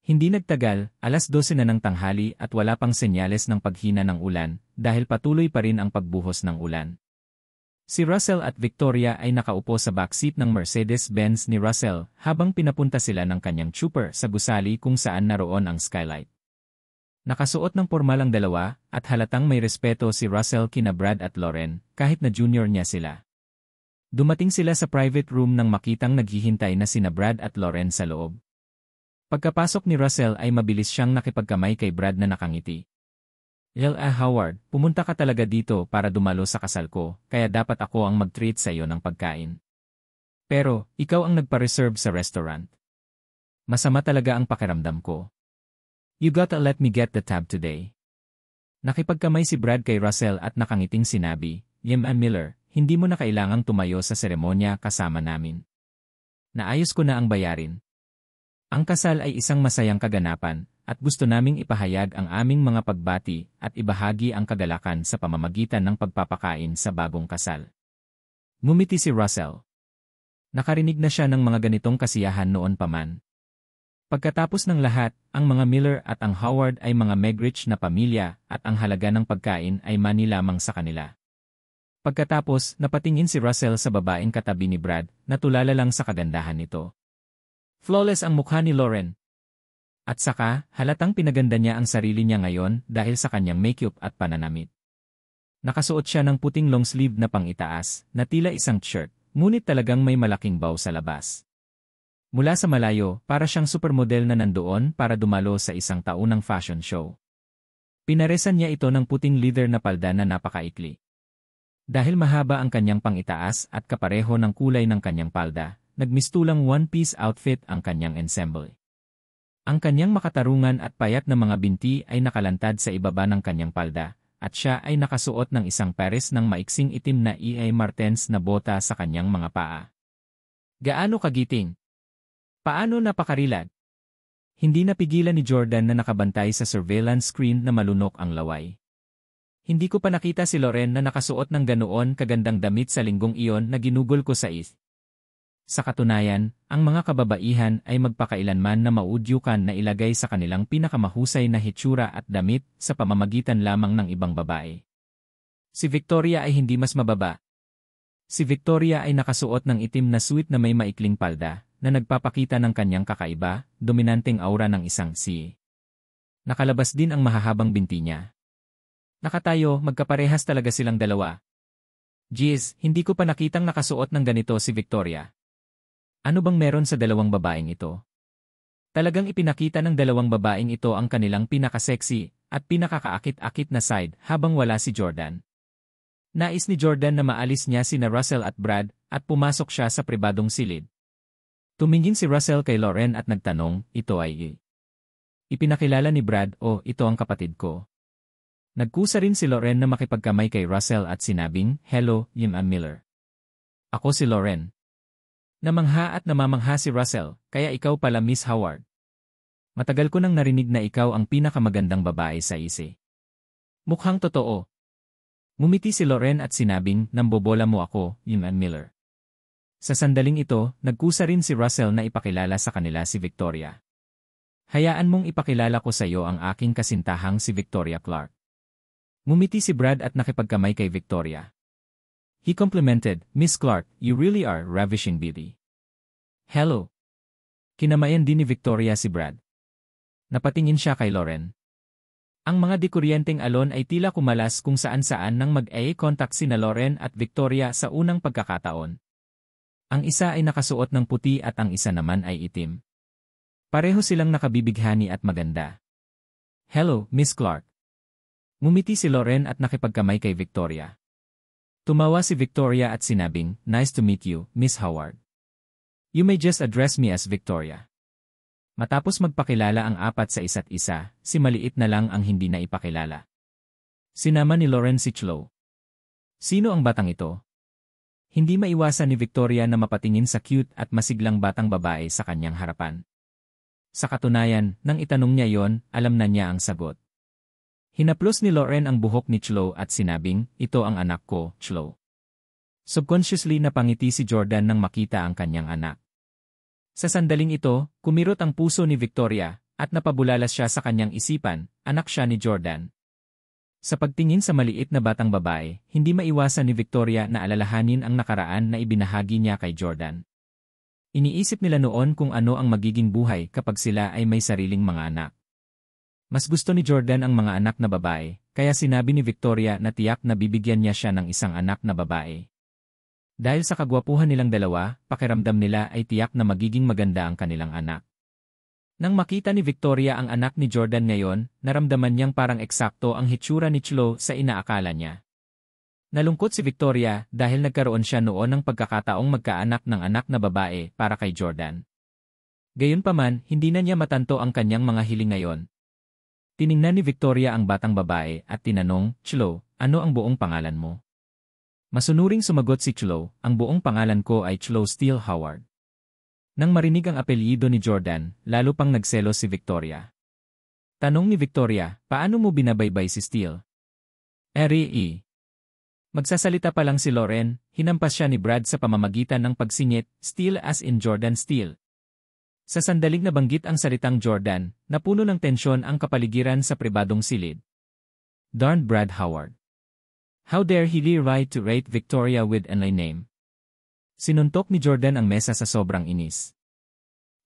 Hindi nagtagal, 12:00 na ng tanghali at wala pang senyales ng paghina ng ulan dahil patuloy pa rin ang pagbuhos ng ulan. Si Russell at Victoria ay nakaupo sa backseat ng Mercedes-Benz ni Russell habang pinapunta sila ng kanyang trooper sa gusali kung saan naroon ang Skylight. Nakasuot ng pormal ang dalawa at halatang may respeto si Russell kina Brad at Lauren kahit na junior niya sila. Dumating sila sa private room nang makitang naghihintay na sina Brad at Lauren sa loob. Pagkapasok ni Russell ay mabilis siyang nakipagkamay kay Brad na nakangiti. Howard, pumunta ka talaga dito para dumalo sa kasal ko, kaya dapat ako ang mag-treat sa iyo ng pagkain. Pero, ikaw ang nagpa-reserve sa restaurant. Masama talaga ang pakiramdam ko. You gotta let me get the tab today. Nakipagkamay si Brad kay Russell at nakangiting sinabi, Miller, hindi mo na kailangang tumayo sa seremonya kasama namin. Naayos ko na ang bayarin. Ang kasal ay isang masayang kaganapan, at gusto naming ipahayag ang aming mga pagbati at ibahagi ang kagalakan sa pamamagitan ng pagpapakain sa bagong kasal. Ngumiti si Russell. Nakarinig na siya ng mga ganitong kasiyahan noon pa man. Pagkatapos ng lahat, ang mga Miller at ang Howard ay mga Megrich na pamilya at ang halaga ng pagkain ay mani lamang sa kanila. Pagkatapos, napatingin si Russell sa babaeng katabi ni Brad na tulala lang sa kagandahan nito. Flawless ang mukha ni Lauren. At saka, halatang pinaganda niya ang sarili niya ngayon dahil sa kanyang makeup at pananamit. Nakasuot siya ng puting long sleeve na pang-itaas na tila isang shirt, ngunit talagang may malaking bow sa labas. Mula sa malayo, para siyang supermodel na nandoon para dumalo sa isang taunang fashion show. Pinaresan niya ito ng puting leather na palda na napakaikli. Dahil mahaba ang kanyang pang-itaas at kapareho ng kulay ng kanyang palda, nagmistulang one-piece outfit ang kanyang ensemble. Ang kanyang makatarungan at payat na mga binti ay nakalantad sa ibaba ng kanyang palda, at siya ay nakasuot ng isang pares ng maiksing itim na E.A. Martens na bota sa kanyang mga paa. Gaano kagiting? Paano napakarilag? Hindi napigilan ni Jordan na nakabantay sa surveillance screen na malunok ang laway. Hindi ko pa nakita si Lauren na nakasuot ng ganoon kagandang damit sa linggong iyon na ginugol ko sa is. Sa katunayan, ang mga kababaihan ay magpakailanman na maudyukan na ilagay sa kanilang pinakamahusay na hitsura at damit sa pamamagitan lamang ng ibang babae. Si Victoria ay hindi mas mababa. Si Victoria ay nakasuot ng itim na suit na may maikling palda, na nagpapakita ng kanyang kakaiba, dominanteng aura ng isang si. Nakalabas din ang mahahabang binti niya. Nakatayo, magkaparehas talaga silang dalawa. Jeez, hindi ko pa nakitang nakasuot ng ganito si Victoria. Ano bang meron sa dalawang babaeng ito? Talagang ipinakita ng dalawang babaeng ito ang kanilang pinaka-sexy at pinakakaakit-akit na side habang wala si Jordan. Nais ni Jordan na maalis niya sina Russell at Brad at pumasok siya sa pribadong silid. Tumingin si Russell kay Lauren at nagtanong, ito ay ipinakilala ni Brad, ito ang kapatid ko. Nagkusa rin si Lauren na makipagkamay kay Russell at sinabing, Hello, Miller. Ako si Lauren. Namangha at namamangha si Russell, kaya ikaw pala Miss Howard. Matagal ko nang narinig na ikaw ang pinakamagandang babae sa isi. Mukhang totoo. Ngumiti si Lauren at sinabing, nambobola mo ako, Miller. Sa sandaling ito, nagkusa rin si Russell na ipakilala sa kanila si Victoria. Hayaan mong ipakilala ko sa iyo ang aking kasintahang si Victoria Clark. Ngumiti si Brad at nakipagkamay kay Victoria. He complimented, Miss Clark, you really are ravishing beauty. Hello. Kinamayan din ni Victoria si Brad. Napatingin siya kay Lauren. Ang mga dekuryenteng alon ay tila kumalas kung saan-saan nang mag-eye contact sina Lauren at Victoria sa unang pagkakataon. Ang isa ay nakasuot ng puti at ang isa naman ay itim. Pareho silang nakabibighani at maganda. Hello, Miss Clark. Ngumiti si Lauren at nakipagkamay kay Victoria. Tumawa si Victoria at sinabing, Nice to meet you, Miss Howard. You may just address me as Victoria. Matapos magpakilala ang apat sa isa't isa, si maliit na lang ang hindi na ipakilala. Sinama ni Lauren si Chloe. Sino ang batang ito? Hindi maiwasan ni Victoria na mapatingin sa cute at masiglang batang babae sa kanyang harapan. Sa katunayan, nang itanong niya yon, alam na niya ang sagot. Hinaplos ni Lauren ang buhok ni Chloe at sinabing, ito ang anak ko, Chloe. Subconsciously napangiti si Jordan nang makita ang kanyang anak. Sa sandaling ito, kumirot ang puso ni Victoria, at napabulalas siya sa kanyang isipan, anak siya ni Jordan. Sa pagtingin sa maliit na batang babae, hindi maiwasan ni Victoria na alalahanin ang nakaraan na ibinahagi niya kay Jordan. Iniisip nila noon kung ano ang magiging buhay kapag sila ay may sariling mga anak. Mas gusto ni Jordan ang mga anak na babae, kaya sinabi ni Victoria na tiyak na bibigyan niya siya ng isang anak na babae. Dahil sa kagwapuhan nilang dalawa, pakiramdam nila ay tiyak na magiging maganda ang kanilang anak. Nang makita ni Victoria ang anak ni Jordan ngayon, naramdaman niyang parang eksakto ang hitsura ni Chloe sa inaakala niya. Nalungkot si Victoria dahil nagkaroon siya noon ng pagkakataong magkaanak ng anak na babae para kay Jordan. Gayunpaman, hindi na niya matanto ang kanyang mga hiling ngayon. Tiningnan ni Victoria ang batang babae at tinanong, "Chloe, ano ang buong pangalan mo?" Masunuring sumagot si Chloe, "Ang buong pangalan ko ay Chloe Steele Howard." Nang marinig ang apelyido ni Jordan, lalo pang nagselos si Victoria. Tanong ni Victoria, "Paano mo binabaybay si Steele?" Magsasalita pa lang si Lauren, hinampas siya ni Brad sa pamamagitan ng pagsingit, "Steele as in Jordan Steele." Sa sandaling nabanggit ang salitang Jordan, napuno ng tensyon ang kapaligiran sa pribadong silid. Darned Brad Howard. How dare he lie to rate Victoria with an name? Sinuntok ni Jordan ang mesa sa sobrang inis.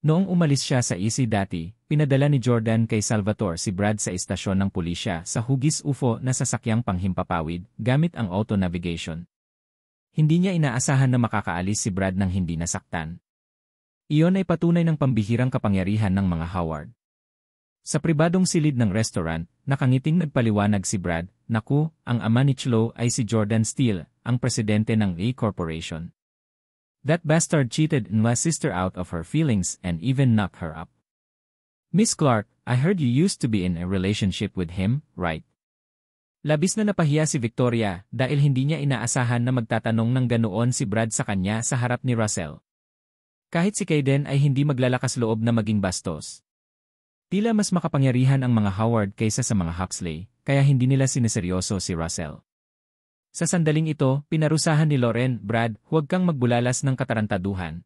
Noong umalis siya sa EC dati, pinadala ni Jordan kay Salvatore si Brad sa istasyon ng pulisya sa hugis UFO na sasakyang panghimpapawid gamit ang auto navigation. Hindi niya inaasahan na makakaalis si Brad nang hindi nasaktan. Iyon ay patunay ng pambihirang kapangyarihan ng mga Howard. Sa pribadong silid ng restaurant, nakangiting nagpaliwanag si Brad, "Naku, ang ama ni Chloe ay si Jordan Steele, ang presidente ng A Corporation. That bastard cheated my sister out of her feelings and even knocked her up. Miss Clark, I heard you used to be in a relationship with him, right?" Labis na napahiya si Victoria dahil hindi niya inaasahan na magtatanong ng ganoon si Brad sa kanya sa harap ni Russell. Kahit si Kaden ay hindi maglalakas loob na maging bastos. Tila mas makapangyarihan ang mga Howard kaysa sa mga Huxley, kaya hindi nila sineseryoso si Russell. Sa sandaling ito, pinarusahan ni Lauren, "Brad, huwag kang magbulalas ng katarantaduhan."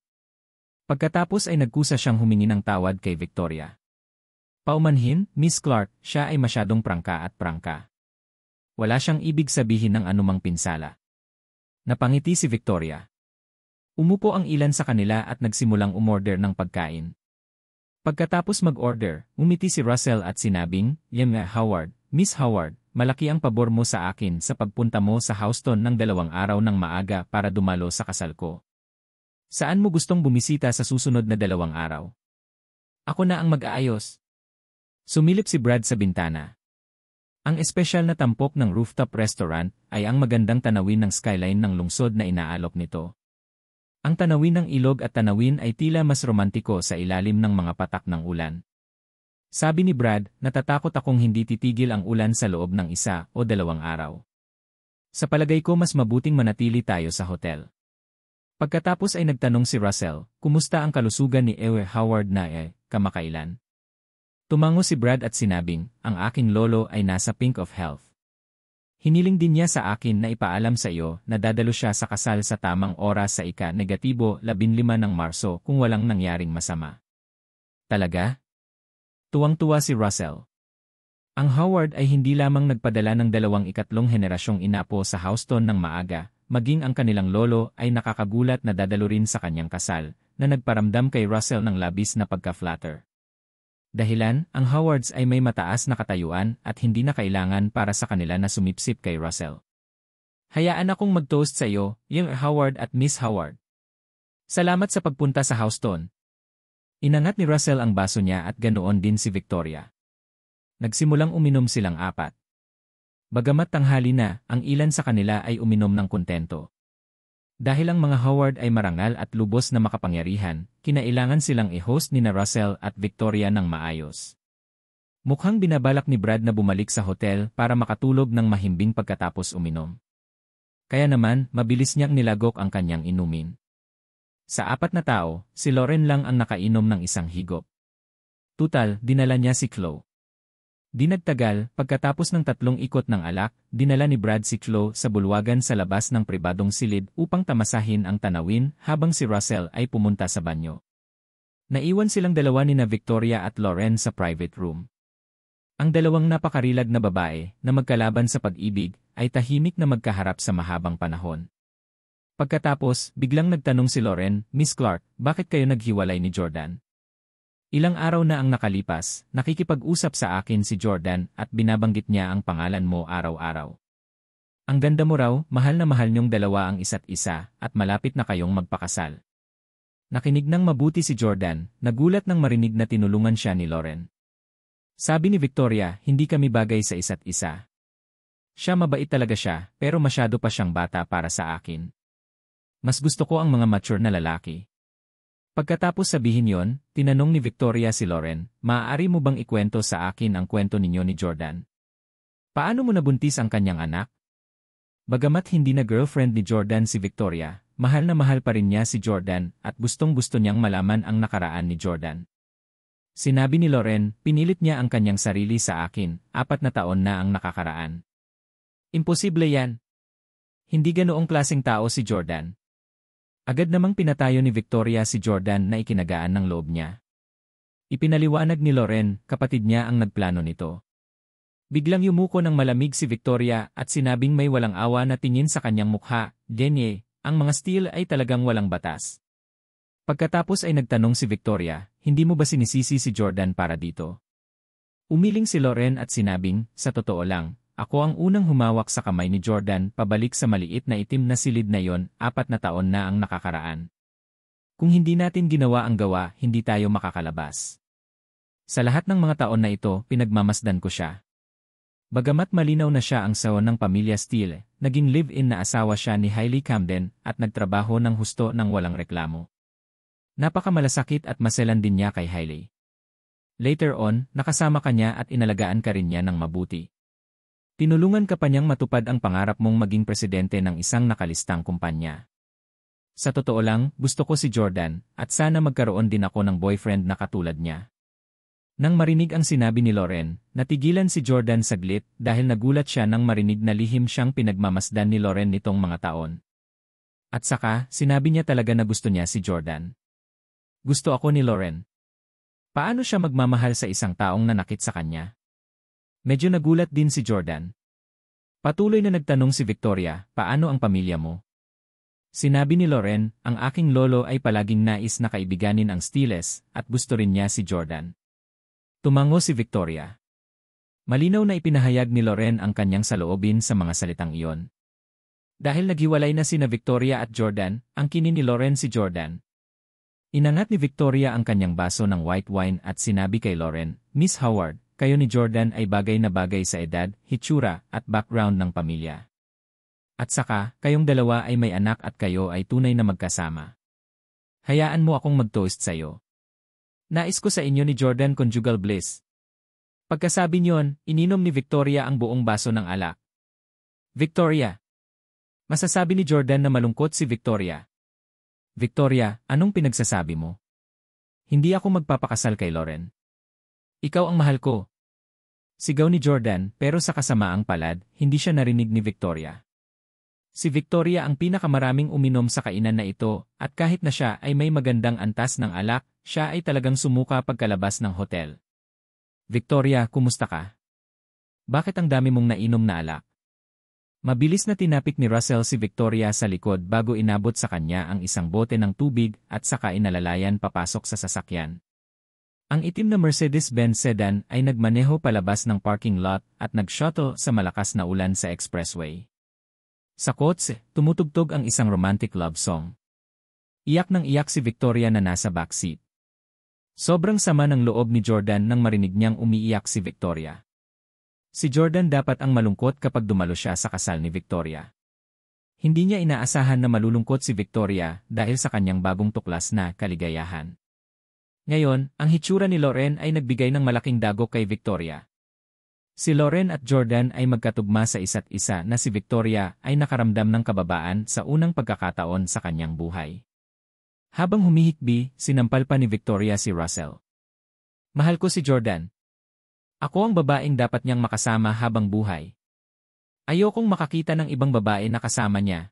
Pagkatapos ay nagkusa siyang humingi ng tawad kay Victoria. Paumanhin, "Miss Clark, siya ay masyadong prangka at prangka. Wala siyang ibig sabihin ng anumang pinsala." Napangiti si Victoria. Umupo ang ilan sa kanila at nagsimulang umorder ng pagkain. Pagkatapos mag-order, umiti si Russell at sinabing, Howard, Miss Howard, malaki ang pabor mo sa akin sa pagpunta mo sa Houston ng 2 araw ng maaga para dumalo sa kasal ko. Saan mo gustong bumisita sa susunod na 2 araw? Ako na ang mag-aayos." Sumilip si Brad sa bintana. Ang espesyal na tampok ng rooftop restaurant ay ang magandang tanawin ng skyline ng lungsod na inaalok nito. Ang tanawin ng ilog at tanawin ay tila mas romantiko sa ilalim ng mga patak ng ulan. Sabi ni Brad, "Natatakot akong hindi titigil ang ulan sa loob ng 1 o 2 araw. Sa palagay ko mas mabuting manatili tayo sa hotel." Pagkatapos ay nagtanong si Russell, "Kumusta ang kalusugan ni Ewe Howard na kamakailan?" Tumango si Brad at sinabing, "Ang aking lolo ay nasa pink of health. Hiniling din niya sa akin na ipaalam sa iyo na dadalo siya sa kasal sa tamang oras sa ika-15 ng Marso kung walang nangyaring masama." Talaga? Tuwang-tuwa si Russell. Ang Howard ay hindi lamang nagpadala ng 2 henerasyong inapo sa Houston ng maaga, maging ang kanilang lolo ay nakakagulat na dadalo rin sa kanyang kasal, na nagparamdam kay Russell ng labis na pagka-flatter. Dahilan, ang Howards ay may mataas na katayuan at hindi na kailangan para sa kanila na sumipsip kay Russell. "Hayaan akong mag-toast sa iyo, Howard at Miss Howard. Salamat sa pagpunta sa Houston." Inangat ni Russell ang baso niya at ganoon din si Victoria. Nagsimulang uminom silang 4. Bagamat tanghali na, ang ilan sa kanila ay uminom ng kontento. Dahil ang mga Howard ay marangal at lubos na makapangyarihan, kinailangan silang i-host ni na Russell at Victoria ng maayos. Mukhang binabalak ni Brad na bumalik sa hotel para makatulog ng mahimbing pagkatapos uminom. Kaya naman, mabilis niyang nilagok ang kanyang inumin. Sa 4 na tao, si Lauren lang ang nakainom ng 1 higop. Tutal, dinala niya si Chloe. Di nagtagal, pagkatapos ng 3 ikot ng alak, dinala ni Brad si Chloe sa bulwagan sa labas ng pribadong silid upang tamasahin ang tanawin habang si Russell ay pumunta sa banyo. Naiwan silang dalawa ni na Victoria at Lauren sa private room. Ang 2 napakarilag na babae na magkalaban sa pag-ibig ay tahimik na magkaharap sa mahabang panahon. Pagkatapos, biglang nagtanong si Lauren, "Miss Clark, bakit kayo naghiwalay ni Jordan?" "Ilang araw na ang nakalipas, nakikipag-usap sa akin si Jordan at binabanggit niya ang pangalan mo araw-araw." Ang ganda mo raw, mahal na mahal niyong dalawa ang isa't isa, at malapit na kayong magpakasal. Nakinig ng mabuti si Jordan, nagulat nang marinig na tinulungan siya ni Lauren. Sabi ni Victoria, hindi kami bagay sa isa't isa. Siya mabait talaga siya, pero masyado pa siyang bata para sa akin. Mas gusto ko ang mga mature na lalaki. Pagkatapos sabihin yon, tinanong ni Victoria si Lauren, maaari mo bang ikwento sa akin ang kwento ninyo ni Jordan? Paano mo nabuntis ang kanyang anak? Bagamat hindi na girlfriend ni Jordan si Victoria, mahal na mahal pa rin niya si Jordan at gustong-gusto niyang malaman ang nakaraan ni Jordan. Sinabi ni Lauren, pinilit niya ang kanyang sarili sa akin, 4 na taon na ang nakakaraan. Imposible yan. Hindi ganoong klaseng tao si Jordan. Agad namang pinatayo ni Victoria si Jordan na ikinagaan ng loob niya. Ipinaliwanag ni Lauren, kapatid niya ang nagplano nito. Biglang yumuko ng malamig si Victoria at sinabing may walang awa na tingin sa kanyang mukha, Denye, ang mga steel ay talagang walang batas. Pagkatapos ay nagtanong si Victoria, hindi mo ba sinisisi si Jordan para dito? Umiling si Lauren at sinabing, sa totoo lang, ako ang unang humawak sa kamay ni Jordan pabalik sa maliit na itim na silid na yon, 4 na taon na ang nakakaraan. Kung hindi natin ginawa ang gawa, hindi tayo makakalabas. Sa lahat ng mga taon na ito, pinagmamasdan ko siya. Bagamat malinaw na siya ang sawa ng pamilya Steele, naging live-in na asawa siya ni Hailey Camden at nagtrabaho ng husto ng walang reklamo. Napakamalasakit at maselan din niya kay Hailey. Later on, nakasama ka niya at inalagaan ka rin niya ng mabuti. Tinulungan ka pa niyang matupad ang pangarap mong maging presidente ng isang nakalistang kumpanya. Sa totoo lang, gusto ko si Jordan, at sana magkaroon din ako ng boyfriend na katulad niya. Nang marinig ang sinabi ni Lauren, natigilan si Jordan saglit dahil nagulat siya nang marinig na lihim siyang pinagmamasdan ni Lauren nitong mga taon. At saka, sinabi niya talaga na gusto niya si Jordan. Gusto ako ni Lauren. Paano siya magmamahal sa isang taong nanakit sa kanya? Medyo nagulat din si Jordan. Patuloy na nagtanong si Victoria, paano ang pamilya mo? Sinabi ni Lauren, ang aking lolo ay palaging nais na kaibiganin ang Steeles at gusto rin niya si Jordan. Tumango si Victoria. Malinaw na ipinahayag ni Lauren ang kanyang saloobin sa mga salitang iyon. Dahil naghiwalay na sina Victoria at Jordan, ang kinin ni Lauren si Jordan. Inangat ni Victoria ang kanyang baso ng white wine at sinabi kay Lauren, Miss Howard, kayo ni Jordan ay bagay na bagay sa edad, hitsura, at background ng pamilya. At saka, kayong dalawa ay may anak at kayo ay tunay na magkasama. Hayaan mo akong mag-toast sa'yo. Nais ko sa inyo ni Jordan conjugal bliss. Pagkasabi niyon, ininom ni Victoria ang buong baso ng alak. Victoria. Masasabi ni Jordan na malungkot si Victoria. Victoria, anong pinagsasabi mo? Hindi ako magpapakasal kay Lauren. Ikaw ang mahal ko. Sigaw ni Jordan, pero sa kasamaang palad, hindi siya narinig ni Victoria. Si Victoria ang pinakamaraming uminom sa kainan na ito, at kahit na siya ay may magandang antas ng alak, siya ay talagang sumuka pagkalabas ng hotel. Victoria, kumusta ka? Bakit ang dami mong nainom na alak? Mabilis na tinapik ni Russell si Victoria sa likod bago inabot sa kanya ang isang bote ng tubig at saka inalalayan papasok sa sasakyan. Ang itim na Mercedes-Benz sedan ay nagmaneho palabas ng parking lot at nag-shuttle sa malakas na ulan sa expressway. Sa kotse, tumutugtog ang isang romantic love song. Iyak ng iyak si Victoria na nasa backseat. Sobrang sama ng loob ni Jordan nang marinig niyang umiiyak si Victoria. Si Jordan dapat ang malungkot kapag dumalo siya sa kasal ni Victoria. Hindi niya inaasahan na malulungkot si Victoria dahil sa kanyang bagong tuklas na kaligayahan. Ngayon, ang hitsura ni Lauren ay nagbigay ng malaking dagok kay Victoria. Si Lauren at Jordan ay magkatugma sa isa't isa na si Victoria ay nakaramdam ng kababaan sa unang pagkakataon sa kanyang buhay. Habang humihikbi, sinampal pa ni Victoria si Russell. Mahal ko si Jordan. Ako ang babaeng dapat niyang makasama habang buhay. Ayokong makakita ng ibang babae na kasama niya.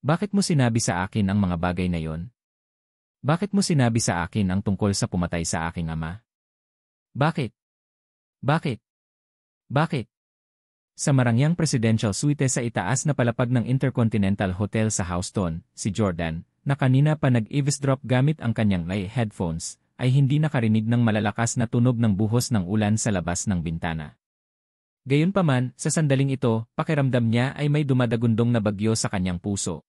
Bakit mo sinabi sa akin ang mga bagay na yon? Bakit mo sinabi sa akin ang tungkol sa pumatay sa aking ama? Bakit? Bakit? Bakit? Sa marangyang presidential suite sa itaas na palapag ng Intercontinental Hotel sa Houston, si Jordan, na kanina pa nag-eavesdrop gamit ang kanyang headphones, ay hindi nakarinig ng malalakas na tunog ng buhos ng ulan sa labas ng bintana. Gayunpaman, sa sandaling ito, pakiramdam niya ay may dumadagundong na bagyo sa kanyang puso.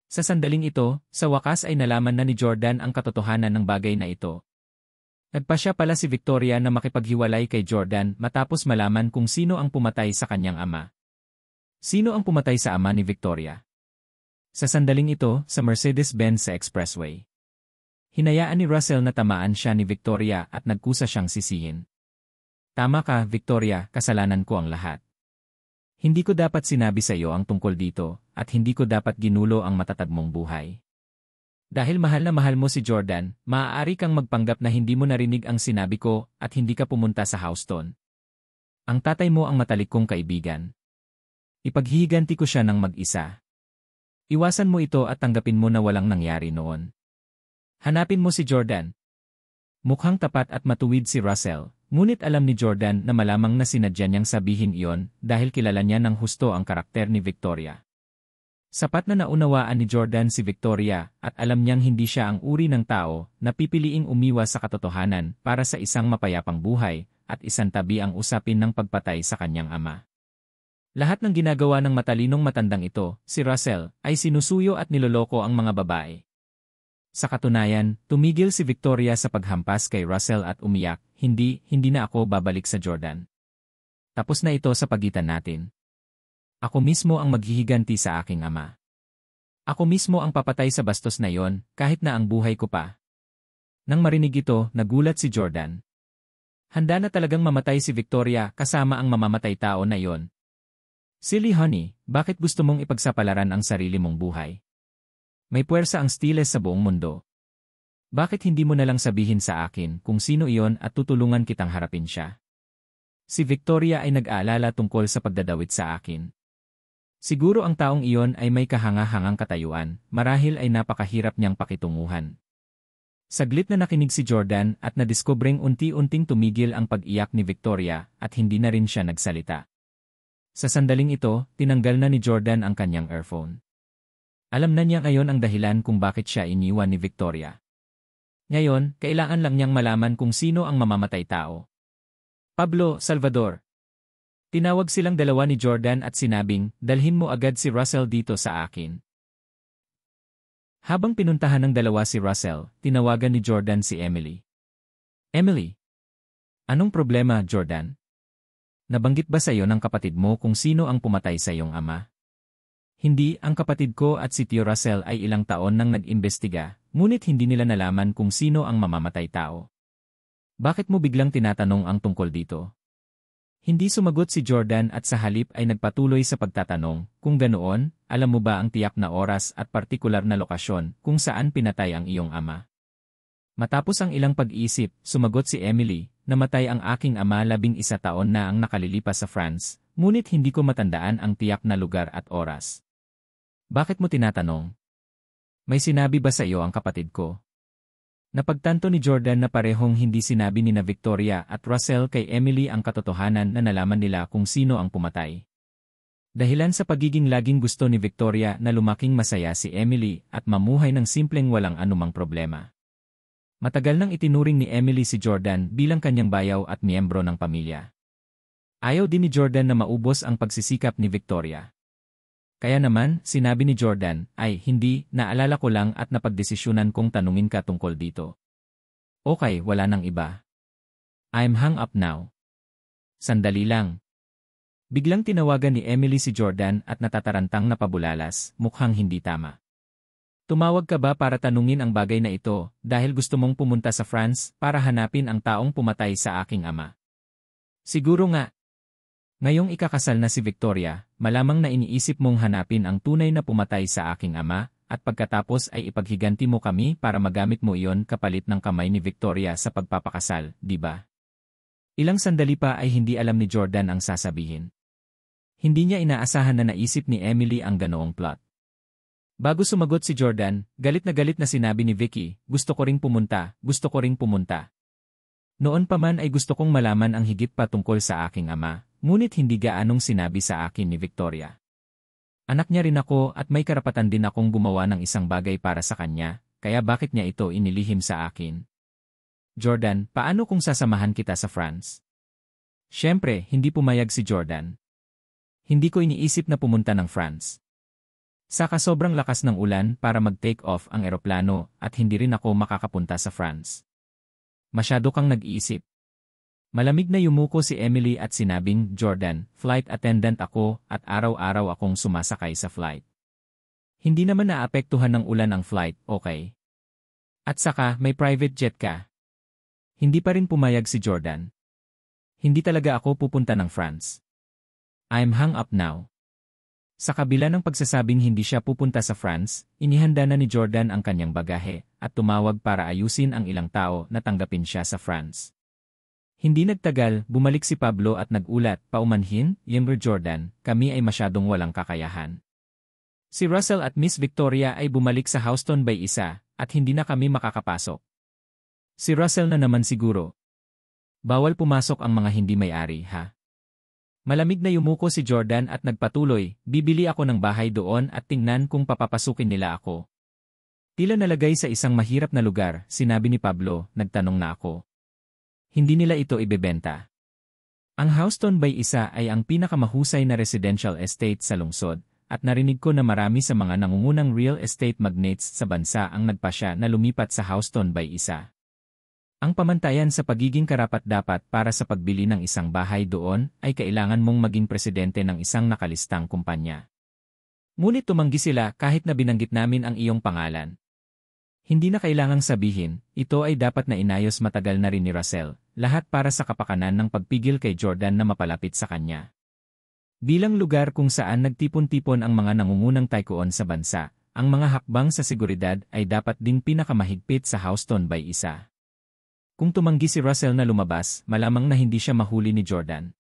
Sa sandaling ito, sa wakas ay nalaman na ni Jordan ang katotohanan ng bagay na ito. Nagpasya pala si Victoria na makipaghiwalay kay Jordan matapos malaman kung sino ang pumatay sa kanyang ama. Sino ang pumatay sa ama ni Victoria? Sa sandaling ito, sa Mercedes-Benz sa expressway. Hinayaan ni Russell na tamaan siya ni Victoria at nagkusa siyang sisihin. Tama ka, Victoria, kasalanan ko ang lahat. Hindi ko dapat sinabi sa iyo ang tungkol dito, at hindi ko dapat ginulo ang matatag mong buhay. Dahil mahal na mahal mo si Jordan, maaari kang magpanggap na hindi mo narinig ang sinabi ko at hindi ka pumunta sa Houston. Ang tatay mo ang matalik kong kaibigan. Ipaghihiganti ko siya ng mag-isa. Iwasan mo ito at tanggapin mo na walang nangyari noon. Hanapin mo si Jordan. Mukhang tapat at matuwid si Russell, ngunit alam ni Jordan na malamang na sinadya niyang sabihin iyon dahil kilala niya ng husto ang karakter ni Victoria. Sapat na naunawaan ni Jordan si Victoria at alam niyang hindi siya ang uri ng tao na pipiliing umiwas sa katotohanan para sa isang mapayapang buhay at isantabi ang usapin ng pagpatay sa kanyang ama. Lahat ng ginagawa ng matalinong matandang ito, si Russell, ay sinusuyo at niloloko ang mga babae. Sa katunayan, tumigil si Victoria sa paghampas kay Russell at umiyak, hindi na ako babalik sa Jordan. Tapos na ito sa pagitan natin. Ako mismo ang maghihiganti sa aking ama. Ako mismo ang papatay sa bastos na yon, kahit na ang buhay ko pa. Nang marinig ito, nagulat si Jordan. Handa na talagang mamatay si Victoria kasama ang mamamatay tao na yon. Silly honey, bakit gusto mong ipagsapalaran ang sarili mong buhay? May puwersa ang Stiles sa buong mundo. Bakit hindi mo nalang sabihin sa akin kung sino iyon at tutulungan kitang harapin siya? Si Victoria ay nag-aalala tungkol sa pagdadawit sa akin. Siguro ang taong iyon ay may kahanga-hangang katayuan, marahil ay napakahirap niyang pakitunguhan. Saglit na nakinig si Jordan at nadiskobring unti-unting tumigil ang pag-iyak ni Victoria at hindi na rin siya nagsalita. Sa sandaling ito, tinanggal na ni Jordan ang kanyang earphone. Alam na niya ngayon ang dahilan kung bakit siya iniwan ni Victoria. Ngayon, kailangan lang niyang malaman kung sino ang mamamatay tao. Pablo, Salvador. Tinawag silang dalawa ni Jordan at sinabing, dalhin mo agad si Russell dito sa akin. Habang pinuntahan ng dalawa si Russell, tinawagan ni Jordan si Emily. Emily. Anong problema, Jordan? Nabanggit ba sa iyo ng kapatid mo kung sino ang pumatay sa iyong ama? Hindi, ang kapatid ko at si Tio Russell ay ilang taon nang nag-imbestiga, ngunit hindi nila nalaman kung sino ang mamamatay tao. Bakit mo biglang tinatanong ang tungkol dito? Hindi sumagot si Jordan at sa halip ay nagpatuloy sa pagtatanong, kung ganoon, alam mo ba ang tiyak na oras at partikular na lokasyon kung saan pinatay ang iyong ama? Matapos ang ilang pag-isip, sumagot si Emily, namatay ang aking ama 11 taon na ang nakalilipas sa France, ngunit hindi ko matandaan ang tiyak na lugar at oras. Bakit mo tinatanong? May sinabi ba sa iyo ang kapatid ko? Napagtanto ni Jordan na parehong hindi sinabi ni na Victoria at Russell kay Emily ang katotohanan na nalaman nila kung sino ang pumatay. Dahilan sa pagiging laging gusto ni Victoria na lumaking masaya si Emily at mamuhay ng simpleng walang anumang problema. Matagal nang itinuring ni Emily si Jordan bilang kanyang bayaw at miyembro ng pamilya. Ayaw din ni Jordan na maubos ang pagsisikap ni Victoria. Kaya naman, sinabi ni Jordan, ay hindi, naalala ko lang at napagdesisyonan kong tanungin ka tungkol dito. Okay, wala nang iba. I'm hung up now. Sandali lang. Biglang tinawagan ni Emily si Jordan at natatarantang napabulalas, mukhang hindi tama. Tumawag ka ba para tanungin ang bagay na ito dahil gusto mong pumunta sa France para hanapin ang taong pumatay sa aking ama? Siguro nga. Ngayong ikakasal na si Victoria, malamang na iniisip mong hanapin ang tunay na pumatay sa aking ama, at pagkatapos ay ipaghiganti mo kami para magamit mo iyon kapalit ng kamay ni Victoria sa pagpapakasal, di ba? Ilang sandali pa ay hindi alam ni Jordan ang sasabihin. Hindi niya inaasahan na naisip ni Emily ang ganoong plot. Bago sumagot si Jordan, galit na sinabi ni Vicky, gusto ko ring pumunta. Noon pa man ay gusto kong malaman ang higit pa tungkol sa aking ama. Ngunit hindi gaanong sinabi sa akin ni Victoria. Anak niya rin ako at may karapatan din akong gumawa ng isang bagay para sa kanya, kaya bakit niya ito inilihim sa akin? Jordan, paano kung sasamahan kita sa France? Siyempre, hindi pumayag si Jordan. Hindi ko iniisip na pumunta ng France. Saka sobrang lakas ng ulan para mag-take off ang eroplano at hindi rin ako makakapunta sa France. Masyado kang nag-iisip. Malamig na yumuko si Emily at sinabing, Jordan, flight attendant ako at araw-araw akong sumasakay sa flight. Hindi naman naapektuhan ng ulan ang flight, okay? At saka, may private jet ka. Hindi pa rin pumayag si Jordan. Hindi talaga ako pupunta ng France. I'm hung up now. Sa kabila ng pagsasabing hindi siya pupunta sa France, inihanda na ni Jordan ang kanyang bagahe at tumawag para ayusin ang ilang tao na tanggapin siya sa France. Hindi nagtagal, bumalik si Pablo at nagulat, paumanhin, Younger Jordan, kami ay masyadong walang kakayahan. Si Russell at Miss Victoria ay bumalik sa Houston by isa at hindi na kami makakapasok. Si Russell na naman siguro. Bawal pumasok ang mga hindi may-ari, ha? Malamig na yumuko si Jordan at nagpatuloy, bibili ako ng bahay doon at tingnan kung papapasukin nila ako. Tila nalagay sa isang mahirap na lugar, sinabi ni Pablo, nagtanong na ako. Hindi nila ito ibebenta. Ang Houston by isa ay ang pinakamahusay na residential estate sa lungsod, at narinig ko na marami sa mga nangungunang real estate magnates sa bansa ang nagpasya na lumipat sa Houston by isa. Ang pamantayan sa pagiging karapat-dapat para sa pagbili ng isang bahay doon ay kailangan mong maging presidente ng isang nakalistang kumpanya. Ngunit tumanggi sila kahit na binanggit namin ang iyong pangalan. Hindi na kailangang sabihin, ito ay dapat na inayos matagal na rin ni Russell, lahat para sa kapakanan ng pagpigil kay Jordan na mapalapit sa kanya. Bilang lugar kung saan nagtipon-tipon ang mga nangungunang tycoon sa bansa, ang mga hakbang sa seguridad ay dapat ding pinakamahigpit sa Houston by isa. Kung tumanggi si Russell na lumabas, malamang na hindi siya mahuli ni Jordan.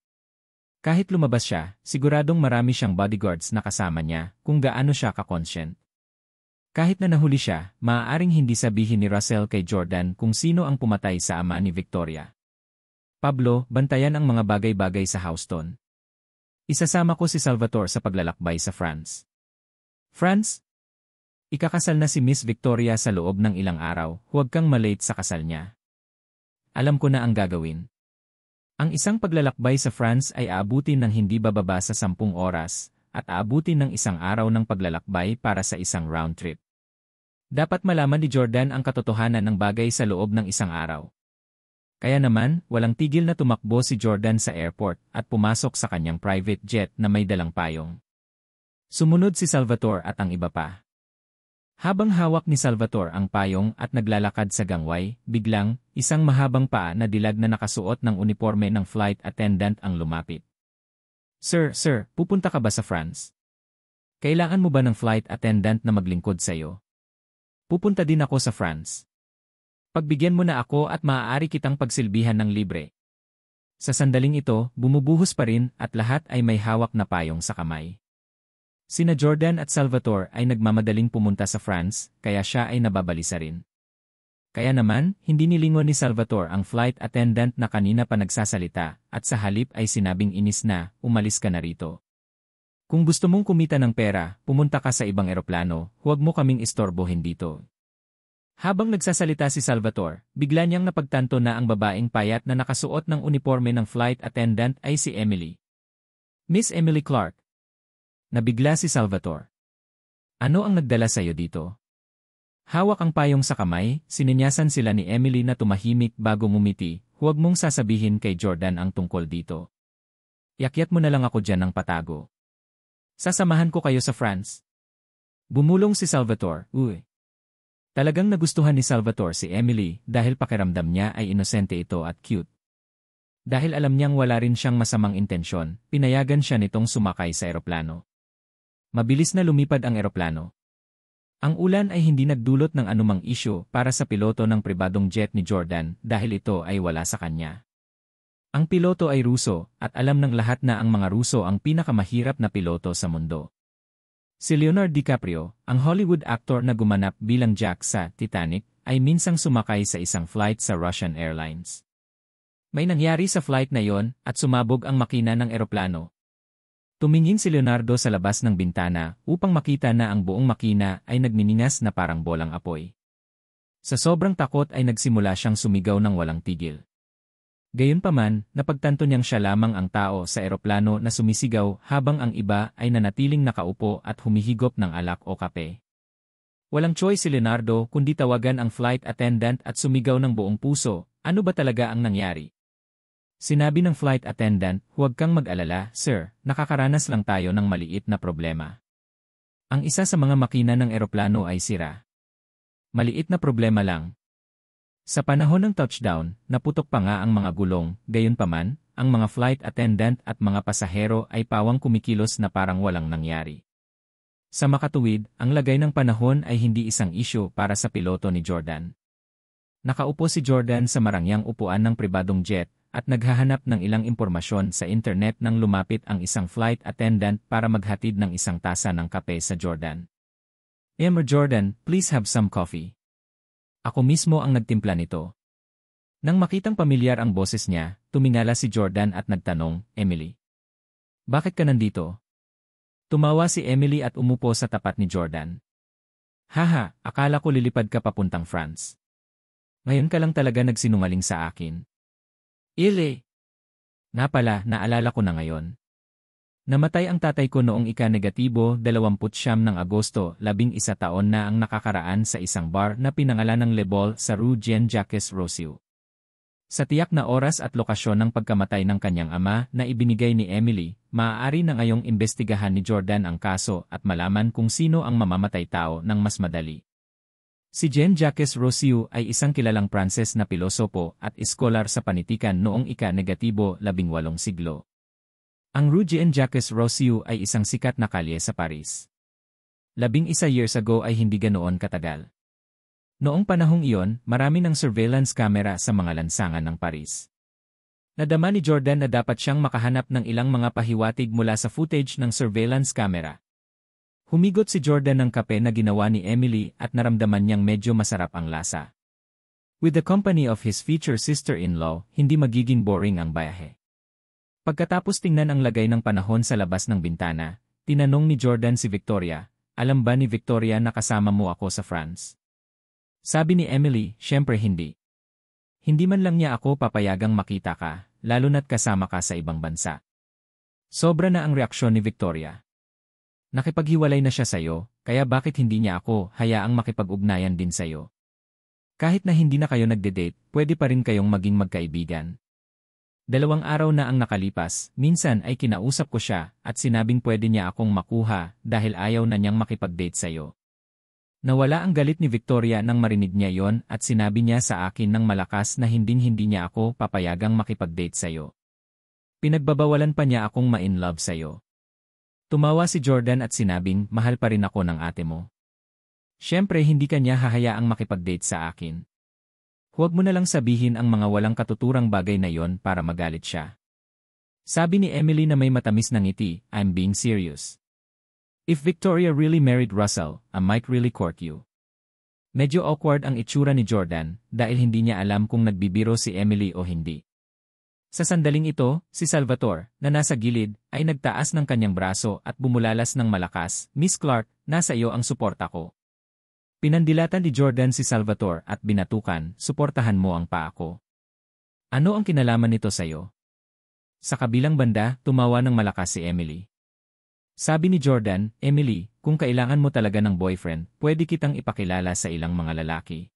Kahit lumabas siya, siguradong marami siyang bodyguards na kasama niya kung gaano siya ka-conscient. Kahit na nahuli siya, maaaring hindi sabihin ni Russell kay Jordan kung sino ang pumatay sa ama ni Victoria. Pablo, bantayan ang mga bagay-bagay sa Houston. Isasama ko si Salvatore sa paglalakbay sa France. France? Ikakasal na si Miss Victoria sa loob ng ilang araw, huwag kang malate sa kasal niya. Alam ko na ang gagawin. Ang isang paglalakbay sa France ay aabutin ng hindi bababa sa 10 oras at aabutin ng isang araw ng paglalakbay para sa isang round trip. Dapat malaman ni Jordan ang katotohanan ng bagay sa loob ng isang araw. Kaya naman, walang tigil na tumakbo si Jordan sa airport at pumasok sa kanyang private jet na may dalang payong. Sumunod si Salvatore at ang iba pa. Habang hawak ni Salvatore ang payong at naglalakad sa gangway, biglang, isang mahabang paa na dilag na nakasuot ng uniforme ng flight attendant ang lumapit. Sir, pupunta ka ba sa France? Kailangan mo ba ng flight attendant na maglingkod sa'yo? Pupunta din ako sa France. Pagbigyan mo na ako at maaari kitang pagsilbihan ng libre. Sa sandaling ito, bumubuhos pa rin at lahat ay may hawak na payong sa kamay. Sina Jordan at Salvatore ay nagmamadaling pumunta sa France, kaya siya ay nababalisa rin. Kaya naman, hindi nilingon ni Salvatore ang flight attendant na kanina pa nagsasalita, at sa halip ay sinabing inis na, umalis ka na rito. Kung gusto mong kumita ng pera, pumunta ka sa ibang eroplano, huwag mo kaming istorbohin dito. Habang nagsasalita si Salvatore, bigla niyang napagtanto na ang babaeng payat na nakasuot ng uniforme ng flight attendant ay si Emily. Miss Emily Clark. Nabigla si Salvatore. Ano ang nagdala sa'yo dito? Hawak ang payong sa kamay, sininyasan sila ni Emily na tumahimik bago ngumiti, huwag mong sasabihin kay Jordan ang tungkol dito. Yakyat mo na lang ako dyan ng patago. Sasamahan ko kayo sa France. Bumulong si Salvatore, Talagang nagustuhan ni Salvatore si Emily dahil pakiramdam niya ay inosente ito at cute. Dahil alam niyang wala rin siyang masamang intensyon, pinayagan siya nitong sumakay sa eroplano. Mabilis na lumipad ang eroplano. Ang ulan ay hindi nagdulot ng anumang isyu para sa piloto ng pribadong jet ni Jordan dahil ito ay wala sa kanya. Ang piloto ay Ruso at alam ng lahat na ang mga Ruso ang pinakamahirap na piloto sa mundo. Si Leonardo DiCaprio, ang Hollywood actor na gumanap bilang Jack sa Titanic, ay minsang sumakay sa isang flight sa Russian Airlines. May nangyari sa flight na yon at sumabog ang makina ng eroplano. Tumingin si Leonardo sa labas ng bintana upang makita na ang buong makina ay nagniningas na parang bolang apoy. Sa sobrang takot ay nagsimula siyang sumigaw ng walang tigil. Gayunpaman, napagtanto niyang siya lamang ang tao sa eroplano na sumisigaw habang ang iba ay nanatiling nakaupo at humihigop ng alak o kape. Walang choice si Leonardo kundi tawagan ang flight attendant at sumigaw ng buong puso, ano ba talaga ang nangyari? Sinabi ng flight attendant, huwag kang mag-alala, sir, nakakaranas lang tayo ng maliit na problema. Ang isa sa mga makina ng eroplano ay sira. Maliit na problema lang. Sa panahon ng touchdown, naputok pa nga ang mga gulong, gayunpaman, ang mga flight attendant at mga pasahero ay pawang kumikilos na parang walang nangyari. Sa makatuwid, ang lagay ng panahon ay hindi isang isyu para sa piloto ni Jordan. Nakaupo si Jordan sa marangyang upuan ng pribadong jet at naghahanap ng ilang impormasyon sa internet nang lumapit ang isang flight attendant para maghatid ng isang tasa ng kape sa Jordan. Jordan, please have some coffee. Ako mismo ang nagtimpla nito. Nang makitang pamilyar ang boses niya, tumingala si Jordan at nagtanong, Emily. Bakit ka nandito? Tumawa si Emily at umupo sa tapat ni Jordan. Haha, akala ko lilipad ka papuntang France. Ngayon ka lang talaga nagsinungaling sa akin. Ile! Nga pala, naalala ko na ngayon. Namatay ang tatay ko noong ika-29 ng Agosto, 11 taon na ang nakakaraan sa isang bar na pinangalan ng Le Bol sa Rue Jean-Jacques Rousseau. Sa tiyak na oras at lokasyon ng pagkamatay ng kanyang ama na ibinigay ni Emily, maaari na ngayong imbestigahan ni Jordan ang kaso at malaman kung sino ang mamamatay tao ng mas madali. Si Jean-Jacques Rousseau ay isang kilalang Pranses na pilosopo at iskolar sa panitikan noong ika-18 siglo. Ang Rue Jean-Jacques Rousseau ay isang sikat na kalye sa Paris. 11 years ago ay hindi ganoon katagal. Noong panahong iyon, marami ng surveillance camera sa mga lansangan ng Paris. Nadama ni Jordan na dapat siyang makahanap ng ilang mga pahiwatig mula sa footage ng surveillance camera. Humigot si Jordan ng kape na ginawa ni Emily at naramdaman niyang medyo masarap ang lasa. With the company of his future sister-in-law, hindi magiging boring ang biyahe. Pagkatapos tingnan ang lagay ng panahon sa labas ng bintana, tinanong ni Jordan si Victoria, alam ba ni Victoria na kasama mo ako sa France? Sabi ni Emily, syempre hindi. Hindi man lang niya ako papayagang makita ka, lalo na't kasama ka sa ibang bansa. Sobra na ang reaksyon ni Victoria. Nakipaghiwalay na siya sa'yo, kaya bakit hindi niya ako hayaang makipag-ugnayan din sa'yo? Kahit na hindi na kayo nagde-date, pwede pa rin kayong maging magkaibigan. 2 araw na ang nakalipas, minsan ay kinausap ko siya at sinabing pwede niya akong makuha dahil ayaw na niyang makipag-date sa'yo. Nawala ang galit ni Victoria nang marinig niya yon at sinabi niya sa akin ng malakas na hinding-hindi niya ako papayagang makipag-date sa'yo. Pinagbabawalan pa niya akong ma-in love sa'yo. Tumawa si Jordan at sinabing mahal pa rin ako ng ate mo. Siyempre hindi ka niya hahayaang makipag-date sa akin. Huwag mo na lang sabihin ang mga walang katuturang bagay na yon para magalit siya. Sabi ni Emily na may matamis na ngiti, I'm being serious. If Victoria really married Russell, I might really court you. Medyo awkward ang itsura ni Jordan dahil hindi niya alam kung nagbibiro si Emily o hindi. Sa sandaling ito, si Salvatore, na nasa gilid, ay nagtaas ng kanyang braso at bumulalas ng malakas, Miss Clark, nasa iyo ang suporta ko. Pinandilatan ni Jordan si Salvatore at binatukan, suportahan mo ang paa ko. Ano ang kinalaman nito sa'yo? Sa kabilang banda, tumawa ng malakas si Emily. Sabi ni Jordan, Emily, kung kailangan mo talaga ng boyfriend, pwede kitang ipakilala sa ilang mga lalaki.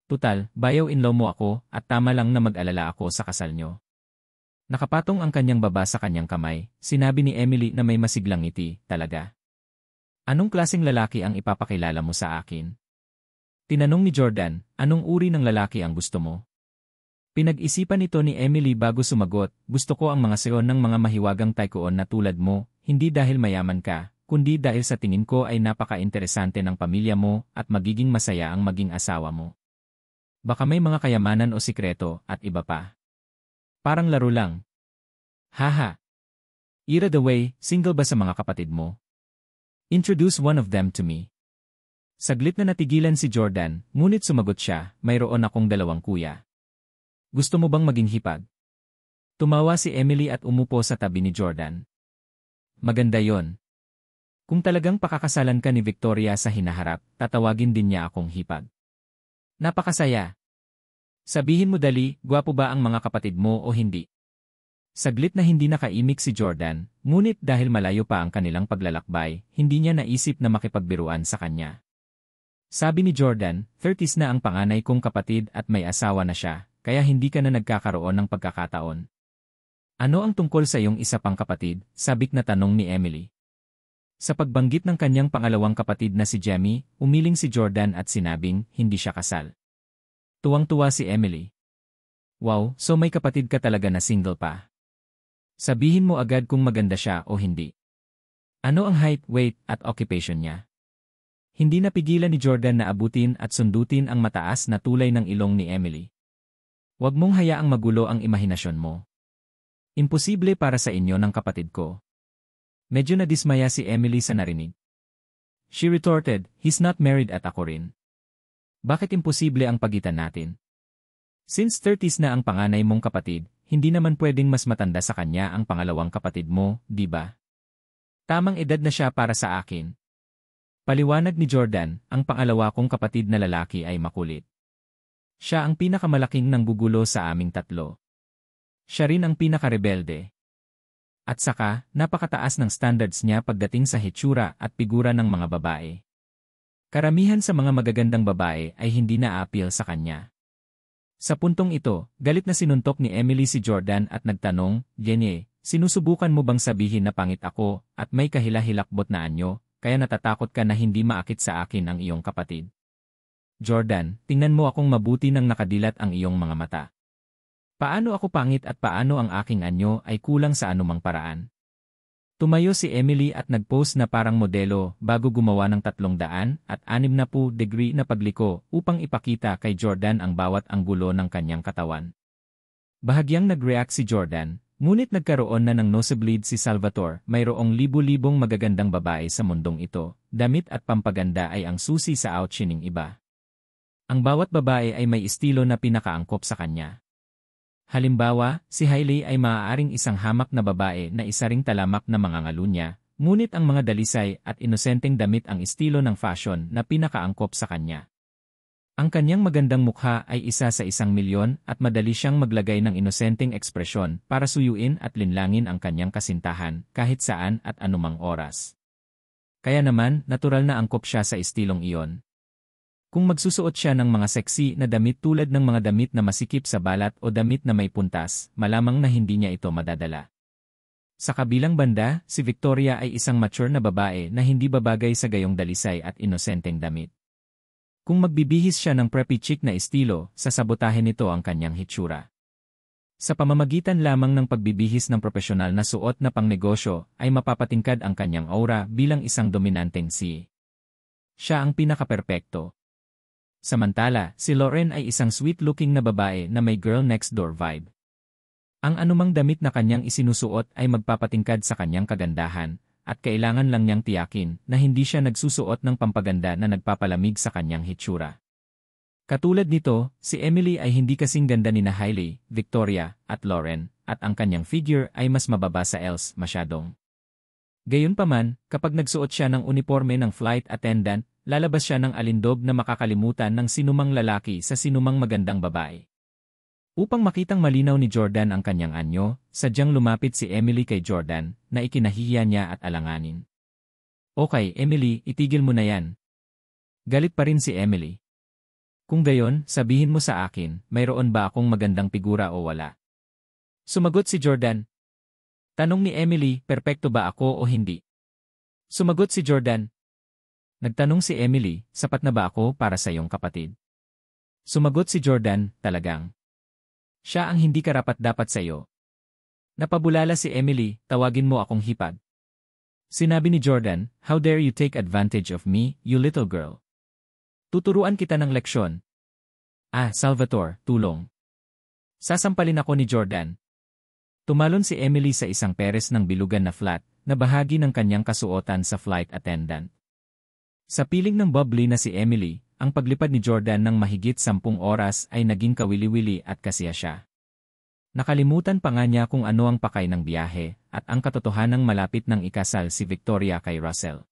Tutal, bayaw-in-law mo ako at tama lang na mag-alala ako sa kasal nyo. Nakapatong ang kanyang baba sa kanyang kamay, sinabi ni Emily na may masiglang ngiti, talaga. Anong klaseng lalaki ang ipapakilala mo sa akin? Tinanong ni Jordan, anong uri ng lalaki ang gusto mo? Pinag-isipan ito ni Emily bago sumagot, gusto ko ang mga sayon ng mga mahiwagang taikoon na tulad mo, hindi dahil mayaman ka, kundi dahil sa tingin ko ay napaka-interesante ng pamilya mo at magiging masaya ang maging asawa mo. Baka may mga kayamanan o sikreto at iba pa. Parang laro lang. Haha. Ira the way, single ba sa mga kapatid mo? Introduce one of them to me. Saglit na natigilan si Jordan, ngunit sumagot siya, mayroon akong 2 kuya. Gusto mo bang maging hipag? Tumawa si Emily at umupo sa tabi ni Jordan. Maganda yon. Kung talagang pakakasalan ka ni Victoria sa hinaharap, tatawagin din niya akong hipag. Napakasaya. Sabihin mo dali, gwapo ba ang mga kapatid mo o hindi? Saglit na hindi nakaimik si Jordan, ngunit dahil malayo pa ang kanilang paglalakbay, hindi niya naisip na makipagbiruan sa kanya. Sabi ni Jordan, 30s na ang panganay kong kapatid at may asawa na siya, kaya hindi ka na nagkakaroon ng pagkakataon. Ano ang tungkol sa iyong isa pang kapatid? Sabik na tanong ni Emily. Sa pagbanggit ng kanyang pangalawang kapatid na si Jamie, umiling si Jordan at sinabing hindi siya kasal. Tuwang-tuwa si Emily. Wow, so may kapatid ka talaga na single pa. Sabihin mo agad kung maganda siya o hindi. Ano ang height, weight, at occupation niya? Hindi napigilan ni Jordan na abutin at sundutin ang mataas na tulay ng ilong ni Emily. Huwag mong hayaang magulo ang imahinasyon mo. Imposible para sa inyo ng kapatid ko. Medyo nadismaya si Emily sa narinig. She retorted, he's not married at ako rin. Bakit imposible ang pagitan natin? Since 30s na ang panganay mong kapatid, hindi naman pwedeng mas matanda sa kanya ang pangalawang kapatid mo, di ba? Tamang edad na siya para sa akin. Paliwanag ni Jordan, ang pangalawa kong kapatid na lalaki ay makulit. Siya ang pinakamalaking nanggugulo sa aming tatlo. Siya rin ang pinakarebelde. At saka, napakataas ng standards niya pagdating sa hitsura at figura ng mga babae. Karamihan sa mga magagandang babae ay hindi na-appeal sa kanya. Sa puntong ito, galit na sinuntok ni Emily si Jordan at nagtanong, Jenny, sinusubukan mo bang sabihin na pangit ako at may kahila-hilakbot na anyo, kaya natatakot ka na hindi maakit sa akin ang iyong kapatid? Jordan, tingnan mo akong mabuti nang nakadilat ang iyong mga mata. Paano ako pangit at paano ang aking anyo ay kulang sa anumang paraan? Tumayo si Emily at nag-pose na parang modelo bago gumawa ng 360° na pagliko upang ipakita kay Jordan ang bawat anggulo ng kanyang katawan. Bahagyang nag-react si Jordan, ngunit nagkaroon na ng nosebleed si Salvatore. Mayroong libu-libong magagandang babae sa mundong ito, damit at pampaganda ay ang susi sa outshining iba. Ang bawat babae ay may estilo na pinakaangkop sa kanya. Halimbawa, si Hailey ay maaaring isang hamak na babae na isa ring talamak na mga ngalunya, ngunit ang mga dalisay at inosenteng damit ang estilo ng fashion na pinakaangkop sa kanya. Ang kanyang magandang mukha ay isa sa 1,000,000 at madali siyang maglagay ng inosenteng ekspresyon para suyuin at linlangin ang kanyang kasintahan kahit saan at anumang oras. Kaya naman, natural na angkop siya sa estilong iyon. Kung magsusuot siya ng mga sexy na damit tulad ng mga damit na masikip sa balat o damit na may puntas, malamang na hindi niya ito madadala. Sa kabilang banda, si Victoria ay isang mature na babae na hindi babagay sa gayong dalisay at inosenteng damit. Kung magbibihis siya ng preppy chic na estilo, sasabotahin nito ang kanyang hitsura. Sa pamamagitan lamang ng pagbibihis ng propesyonal na suot na pangnegosyo, ay mapapatingkad ang kanyang aura bilang isang dominanteng si. Siya ang pinakaperpekto. Samantala, si Lauren ay isang sweet-looking na babae na may girl-next-door vibe. Ang anumang damit na kanyang isinusuot ay magpapatingkad sa kanyang kagandahan, at kailangan lang niyang tiyakin na hindi siya nagsusuot ng pampaganda na nagpapalamig sa kanyang hitsura. Katulad nito, si Emily ay hindi kasing ganda ni na Hailey, Victoria, at Lauren, at ang kanyang figure ay mas mababa sa Els masyadong. Gayunpaman, kapag nagsuot siya ng uniforme ng flight attendant, lalabas siya ng alindog na makakalimutan ng sinumang lalaki sa sinumang magandang babae. Upang makitang malinaw ni Jordan ang kanyang anyo, sadyang lumapit si Emily kay Jordan na ikinahihiya niya at alanganin. Okay, Emily, itigil mo na yan. Galit pa rin si Emily. Kung gayon, sabihin mo sa akin, mayroon ba akong magandang figura o wala? Sumagot si Jordan. Tanong ni Emily, perpekto ba ako o hindi? Sumagot si Jordan. Nagtanong si Emily, sapat na ba ako para sa iyong kapatid? Sumagot si Jordan, talagang. Siya ang hindi karapat-dapat sa iyo. Napabulala si Emily, tawagin mo akong hipag. Sinabi ni Jordan, how dare you take advantage of me, you little girl? Tuturuan kita ng leksyon. Salvatore, tulong. Sasampalin ako ni Jordan. Tumalon si Emily sa isang peres ng bilugan na flat, na bahagi ng kanyang kasuotan sa flight attendant. Sa piling ng bubbly na si Emily, ang paglipad ni Jordan ng mahigit 10 oras ay naging kawili-wili at kasiya siya. Nakalimutan pa nga niya kung ano ang pakay ng biyahe at ang katotohanang malapit ng ikasal si Victoria kay Russell.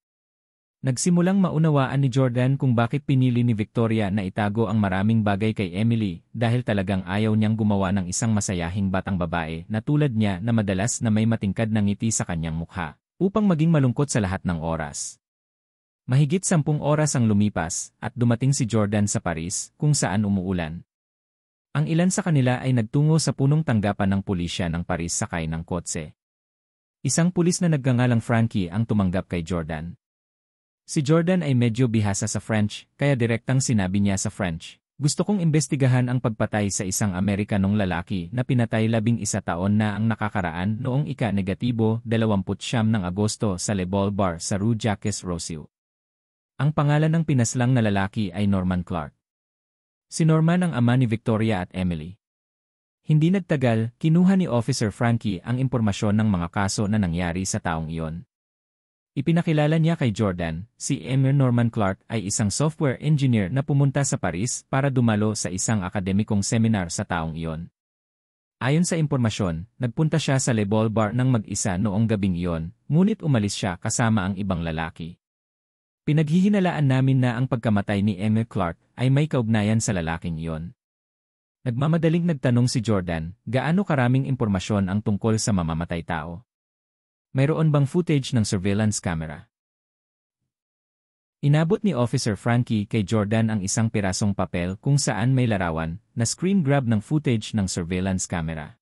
Nagsimulang maunawaan ni Jordan kung bakit pinili ni Victoria na itago ang maraming bagay kay Emily dahil talagang ayaw niyang gumawa ng isang masayahing batang babae na tulad niya na madalas na may matingkad na ngiti sa kanyang mukha, upang maging malungkot sa lahat ng oras. Mahigit 10 oras ang lumipas at dumating si Jordan sa Paris kung saan umuulan. Ang ilan sa kanila ay nagtungo sa punong tanggapan ng pulisya ng Paris sakay ng kotse. Isang pulis na nagngangalang Frankie ang tumanggap kay Jordan. Si Jordan ay medyo bihasa sa French, kaya direktang sinabi niya sa French, "Gusto kong imbestigahan ang pagpatay sa isang Amerikanong lalaki na pinatay 11 taon na ang nakakaraan noong ika-29 ng Agosto sa Le Bol Bar sa Rue Jacques Roussel." Ang pangalan ng pinaslang na lalaki ay Norman Clark. Si Norman ang ama ni Victoria at Emily. Hindi nagtagal, kinuha ni Officer Frankie ang impormasyon ng mga kaso na nangyari sa taong iyon. Ipinakilala niya kay Jordan, si Norman Clark ay isang software engineer na pumunta sa Paris para dumalo sa isang akademikong seminar sa taong iyon. Ayon sa impormasyon, nagpunta siya sa Le Bol Bar ng mag-isa noong gabing iyon, ngunit umalis siya kasama ang ibang lalaki. Pinaghihinalaan namin na ang pagkamatay ni Emily Clark ay may kaugnayan sa lalaking iyon. Nagmamadaling nagtanong si Jordan, gaano karaming impormasyon ang tungkol sa mamamatay tao? Mayroon bang footage ng surveillance camera? Inabot ni Officer Frankie kay Jordan ang isang pirasong papel kung saan may larawan na screen grab ng footage ng surveillance camera.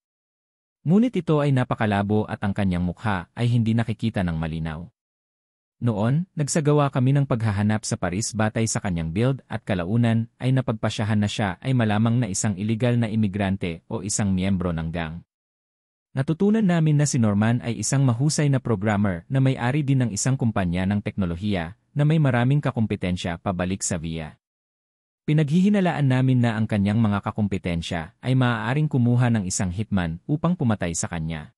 Ngunit ito ay napakalabo at ang kanyang mukha ay hindi nakikita ng malinaw. Noon, nagsagawa kami ng paghahanap sa Paris batay sa kanyang build at kalaunan ay napagpasyahan na siya ay malamang na isang iligal na imigrante o isang miyembro ng gang. Natutunan namin na si Norman ay isang mahusay na programmer na may-ari din ng isang kumpanya ng teknolohiya na may maraming kakumpetensya pabalik sa VIA. Pinaghihinalaan namin na ang kanyang mga kakumpetensya ay maaaring kumuha ng isang hitman upang pumatay sa kanya.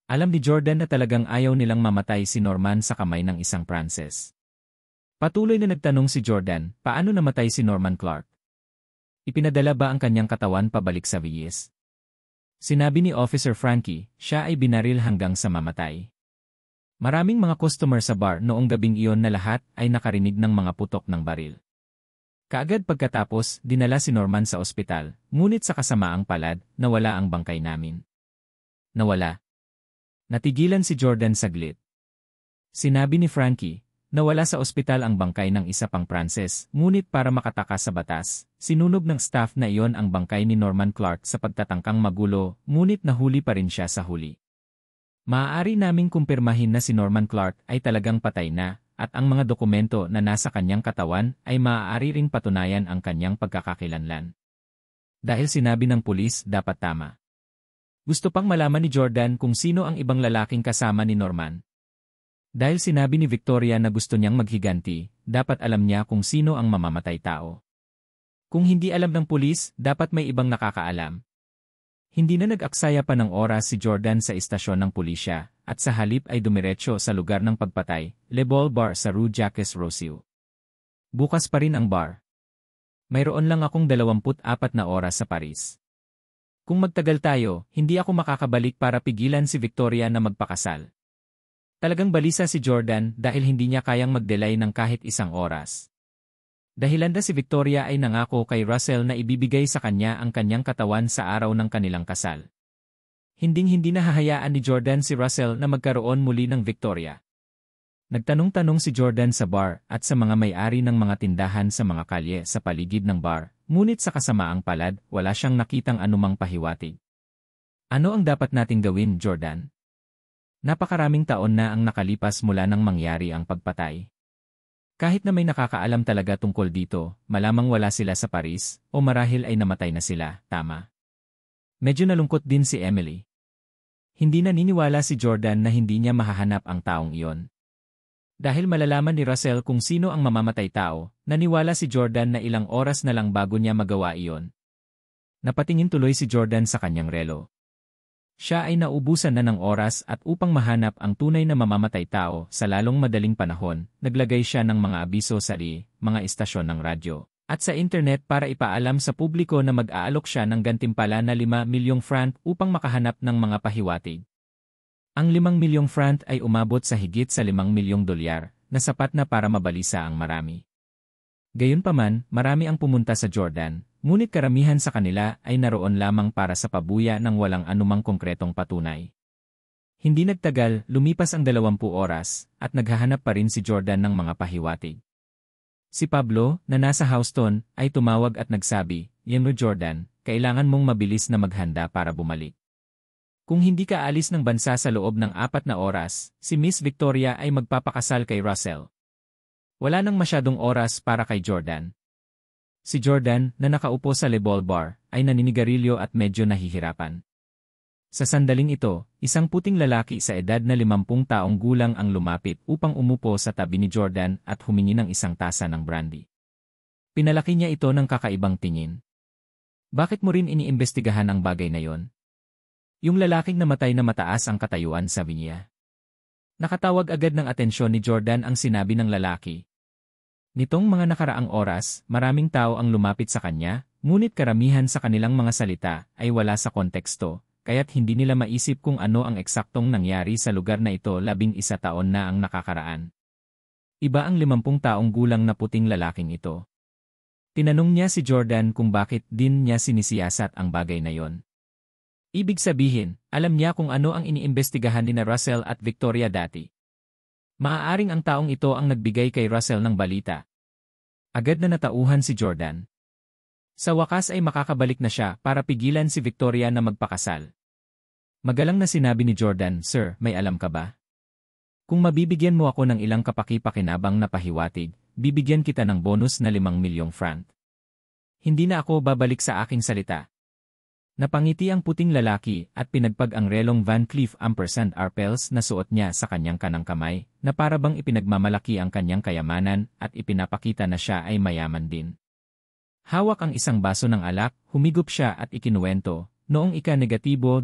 Alam ni Jordan na talagang ayaw nilang mamatay si Norman sa kamay ng isang Pranses. Patuloy na nagtanong si Jordan, paano namatay si Norman Clark? Ipinadala ba ang kanyang katawan pabalik sa VIS? Sinabi ni Officer Frankie, siya ay binaril hanggang sa mamatay. Maraming mga customer sa bar noong gabing iyon na lahat ay nakarinig ng mga putok ng baril. Kaagad pagkatapos, dinala si Norman sa ospital, ngunit sa kasamaang palad, nawala ang bangkay namin. Nawala. Natigilan si Jordan saglit. Sinabi ni Frankie, nawala sa ospital ang bangkay ng isa pang Pranses, ngunit para makatakas sa batas, sinunog ng staff na iyon ang bangkay ni Norman Clark sa pagtatangkang magulo, ngunit nahuli pa rin siya sa huli. Maaari naming kumpirmahin na si Norman Clark ay talagang patay na, at ang mga dokumento na nasa kanyang katawan ay maaari ring patunayan ang kanyang pagkakakilanlan. Dahil sinabi ng pulis, dapat tama. Gusto pang malaman ni Jordan kung sino ang ibang lalaking kasama ni Norman. Dahil sinabi ni Victoria na gusto niyang maghiganti, dapat alam niya kung sino ang mamamatay tao. Kung hindi alam ng pulis, dapat may ibang nakakaalam. Hindi na nag-aksaya pa ng oras si Jordan sa istasyon ng pulisya, at sa halip ay dumiretso sa lugar ng pagpatay, Le Bol Bar sa Rue Jacques Roussel. Bukas pa rin ang bar. Mayroon lang akong 24 na oras sa Paris. Kung magtagal tayo, hindi ako makakabalik para pigilan si Victoria na magpakasal. Talagang balisa si Jordan dahil hindi niya kayang mag-delay ng kahit isang oras. Dahilan na si Victoria ay nangako kay Russell na ibibigay sa kanya ang kanyang katawan sa araw ng kanilang kasal. Hinding-hindi na hahayaan ni Jordan si Russell na magkaroon muli ng Victoria. Nagtanong-tanong si Jordan sa bar at sa mga may-ari ng mga tindahan sa mga kalye sa paligid ng bar, ngunit sa kasamaang palad, wala siyang nakitang anumang pahiwatig. Ano ang dapat nating gawin, Jordan? Napakaraming taon na ang nakalipas mula nang mangyari ang pagpatay. Kahit na may nakakaalam talaga tungkol dito, malamang wala sila sa Paris, o marahil ay namatay na sila, tama. Medyo nalungkot din si Emily. Hindi naniniwala si Jordan na hindi niya mahahanap ang taong iyon. Dahil malalaman ni Russell kung sino ang mamamatay tao, naniwala si Jordan na ilang oras na lang bago niya magawa iyon. Napatingin tuloy si Jordan sa kanyang relo. Siya ay naubusan na ng oras at upang mahanap ang tunay na mamamatay tao sa lalong madaling panahon, naglagay siya ng mga abiso sa mga istasyon ng radyo at sa internet para ipaalam sa publiko na mag-aalok siya ng gantimpala na 5 milyong franc upang makahanap ng mga pahiwatig. Ang 5 milyong franc ay umabot sa higit sa 5 milyong dolyar na sapat na para mabalisa ang marami. Gayunpaman, marami ang pumunta sa Jordan, ngunit karamihan sa kanila ay naroon lamang para sa pabuya ng walang anumang konkretong patunay. Hindi nagtagal, lumipas ang 20 oras, at naghahanap pa rin si Jordan ng mga pahiwatig. Si Pablo, na nasa Houston, ay tumawag at nagsabi, "Yenro Jordan, kailangan mong mabilis na maghanda para bumalik. Kung hindi ka alis ng bansa sa loob ng 4 na oras, si Miss Victoria ay magpapakasal kay Russell." Wala nang masyadong oras para kay Jordan. Si Jordan, na nakaupo sa lebol bar, ay naninigarilyo at medyo nahihirapan. Sa sandaling ito, isang puting lalaki sa edad na 50 taong gulang ang lumapit upang umupo sa tabi ni Jordan at humingi ng isang tasa ng brandy. Pinalaki niya ito ng kakaibang tingin. "Bakit mo rin iniimbestigahan ang bagay na yon?" Yung lalaking namatay na mataas ang katayuan, sabi niya. Nakatawag agad ng atensyon ni Jordan ang sinabi ng lalaki. Nitong mga nakaraang oras, maraming tao ang lumapit sa kanya, ngunit karamihan sa kanilang mga salita ay wala sa konteksto, kaya't hindi nila maisip kung ano ang eksaktong nangyari sa lugar na ito 11 taon na ang nakakaraan. Iba ang 50 taong gulang na puting lalaking ito. Tinanong niya si Jordan kung bakit din niya sinisiyasat ang bagay na yon. Ibig sabihin, alam niya kung ano ang iniimbestigahan ni Russell at Victoria dati. Maaaring ang taong ito ang nagbigay kay Russell ng balita. Agad na natauhan si Jordan. Sa wakas ay makakabalik na siya para pigilan si Victoria na magpakasal. Magalang na sinabi ni Jordan, "Sir, may alam ka ba? Kung mabibigyan mo ako ng ilang kapaki-pakinabang na pahiwatig, bibigyan kita ng bonus na 5 milyong franc." Hindi na ako babalik sa aking salita. Napangiti ang puting lalaki at pinagpag ang relong Van Cleef & Arpels na suot niya sa kanyang kanang kamay, na parabang ipinagmamalaki ang kanyang kayamanan at ipinapakita na siya ay mayaman din. Hawak ang isang baso ng alak, humigop siya at ikinuwento, "Noong ika-29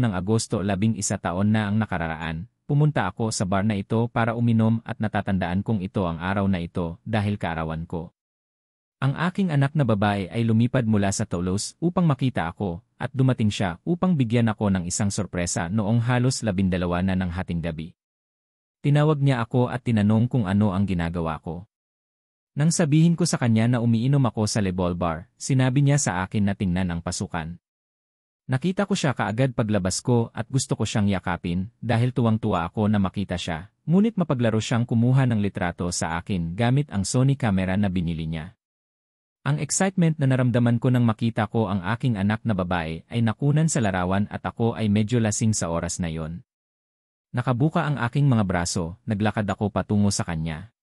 ng Agosto 11 taon na ang nakararaan, pumunta ako sa bar na ito para uminom at natatandaan kong ito ang araw na ito dahil kaarawan ko. Ang aking anak na babae ay lumipad mula sa Toulouse upang makita ako, at dumating siya upang bigyan ako ng isang sorpresa noong halos 12 na ng hating gabi. Tinawag niya ako at tinanong kung ano ang ginagawa ko. Nang sabihin ko sa kanya na umiinom ako sa lebol bar, sinabi niya sa akin na tingnan ang pasukan. Nakita ko siya kaagad paglabas ko at gusto ko siyang yakapin dahil tuwang-tuwa ako na makita siya, ngunit mapaglaro siyang kumuha ng litrato sa akin gamit ang Sony camera na binili niya. Ang excitement na naramdaman ko nang makita ko ang aking anak na babae ay nakunan sa larawan at ako ay medyo lasing sa oras na yon. Nakabuka ang aking mga braso, naglakad ako patungo sa kanya.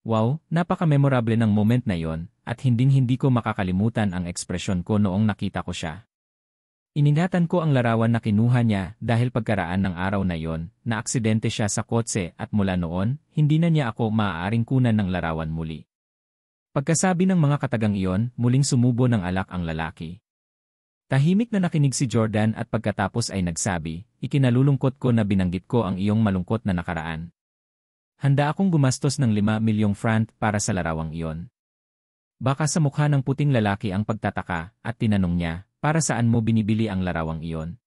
Wow, napaka-memorable ng moment na yon, at hinding-hindi ko makakalimutan ang ekspresyon ko noong nakita ko siya. Iningatan ko ang larawan na kinuha niya dahil pagkaraan ng araw na yon, na aksidente siya sa kotse at mula noon, hindi na niya ako maaaring kunan ng larawan muli. Pagkasabi ng mga katagang iyon, muling sumubo ng alak ang lalaki. Tahimik na nakinig si Jordan at pagkatapos ay nagsabi, "Ikinalulungkot ko na binanggit ko ang iyong malungkot na nakaraan. Handa akong gumastos ng 5 milyong franc para sa larawang iyon." Baka sa mukha ng puting lalaki ang pagtataka at tinanong niya, "Para saan mo binibili ang larawang iyon?"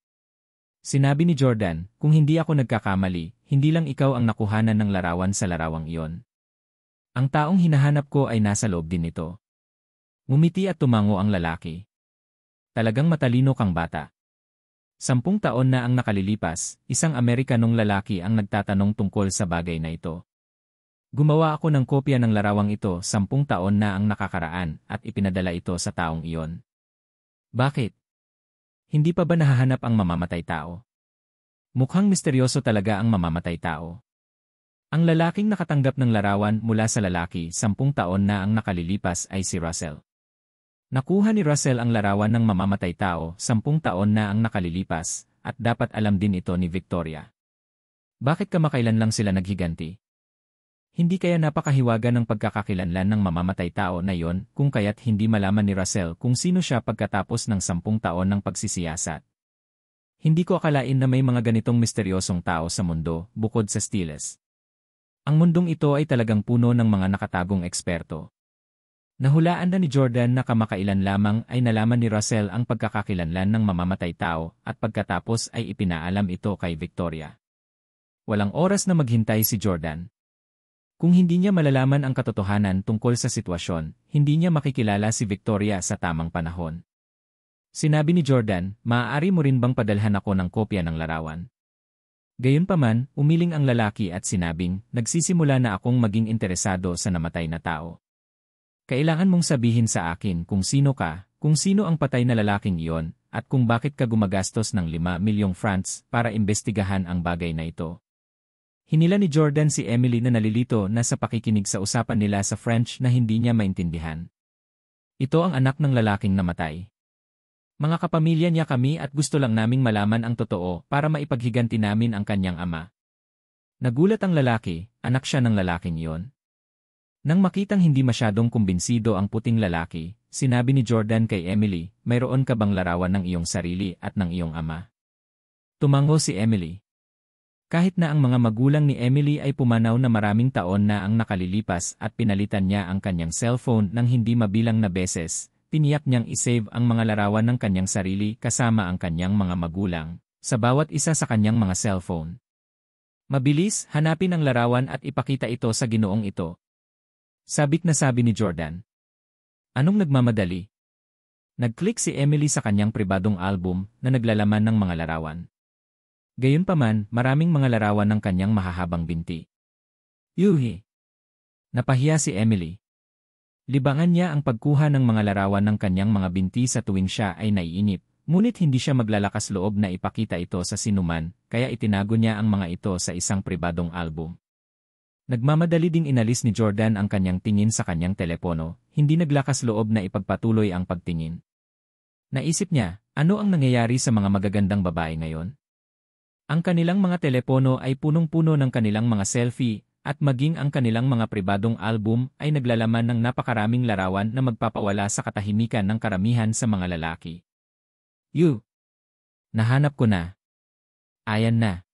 Sinabi ni Jordan, "Kung hindi ako nagkakamali, hindi lang ikaw ang nakuhanan ng larawan sa larawang iyon. Ang taong hinahanap ko ay nasa loob din nito." Ngumiti at tumango ang lalaki. "Talagang matalino kang bata." 10 taon na ang nakalilipas, isang Amerikanong lalaki ang nagtatanong tungkol sa bagay na ito. "Gumawa ako ng kopya ng larawang ito 10 taon na ang nakakaraan at ipinadala ito sa taong iyon." "Bakit? Hindi pa ba nahahanap ang mamamatay tao?" Mukhang misteryoso talaga ang mamamatay tao. Ang lalaking nakatanggap ng larawan mula sa lalaki 10 taon na ang nakalilipas ay si Russell. Nakuha ni Russell ang larawan ng mamamatay tao 10 taon na ang nakalilipas, at dapat alam din ito ni Victoria. Bakit kamakailan lang sila naghiganti? Hindi kaya napakahiwaga ng pagkakakilanlan ng mamamatay tao na yon kung kaya't hindi malaman ni Russell kung sino siya pagkatapos ng 10 taon ng pagsisiyasat. Hindi ko akalain na may mga ganitong misteryosong tao sa mundo bukod sa Stiles. Ang mundong ito ay talagang puno ng mga nakatagong eksperto. Nahulaan na ni Jordan na kamakailan lamang ay nalaman ni Russell ang pagkakakilanlan ng mamamatay tao at pagkatapos ay ipinaalam ito kay Victoria. Walang oras na maghintay si Jordan. Kung hindi niya malalaman ang katotohanan tungkol sa sitwasyon, hindi niya makikilala si Victoria sa tamang panahon. Sinabi ni Jordan, maaari mo rin bang padalhan ako ng kopya ng larawan? Gayunpaman, umiling ang lalaki at sinabing, nagsisimula na akong maging interesado sa namatay na tao. Kailangan mong sabihin sa akin kung sino ka, kung sino ang patay na lalaking iyon, at kung bakit ka gumagastos ng 5 milyong francs para imbestigahan ang bagay na ito. Hinila ni Jordan si Emily na nalilito na sa pakikinig sa usapan nila sa French na hindi niya maintindihan. Ito ang anak ng lalaking namatay. Mga kapamilya niya kami at gusto lang naming malaman ang totoo para maipaghiganti namin ang kanyang ama. Nagulat ang lalaki, anak siya ng lalaking iyon. Nang makitang hindi masyadong kumbinsido ang puting lalaki, sinabi ni Jordan kay Emily, mayroon ka bang larawan ng iyong sarili at ng iyong ama? Tumango si Emily. Kahit na ang mga magulang ni Emily ay pumanaw na maraming taon na ang nakalilipas at pinalitan niya ang kanyang cellphone ng hindi mabilang na beses, tiniyak niyang isave ang mga larawan ng kanyang sarili kasama ang kanyang mga magulang, sa bawat isa sa kanyang mga cellphone. Mabilis, hanapin ang larawan at ipakita ito sa ginoong ito. Sabik na sabi ni Jordan. Anong nagmamadali? Nag-click si Emily sa kanyang pribadong album na naglalaman ng mga larawan. Gayunpaman, maraming mga larawan ng kanyang mahahabang binti. Yuhi! Napahiya si Emily. Libangan niya ang pagkuha ng mga larawan ng kanyang mga binti sa tuwing siya ay naiinip, ngunit hindi siya maglalakas loob na ipakita ito sa sinuman, kaya itinago niya ang mga ito sa isang pribadong album. Nagmamadali ding inalis ni Jordan ang kanyang tingin sa kanyang telepono, hindi naglakas loob na ipagpatuloy ang pagtingin. Naisip niya, ano ang nangyayari sa mga magagandang babae ngayon? Ang kanilang mga telepono ay punong-puno ng kanilang mga selfie, at maging ang kanilang mga pribadong album ay naglalaman ng napakaraming larawan na magpapawala sa katahimikan ng karamihan sa mga lalaki. Nahanap ko na. Ayan na.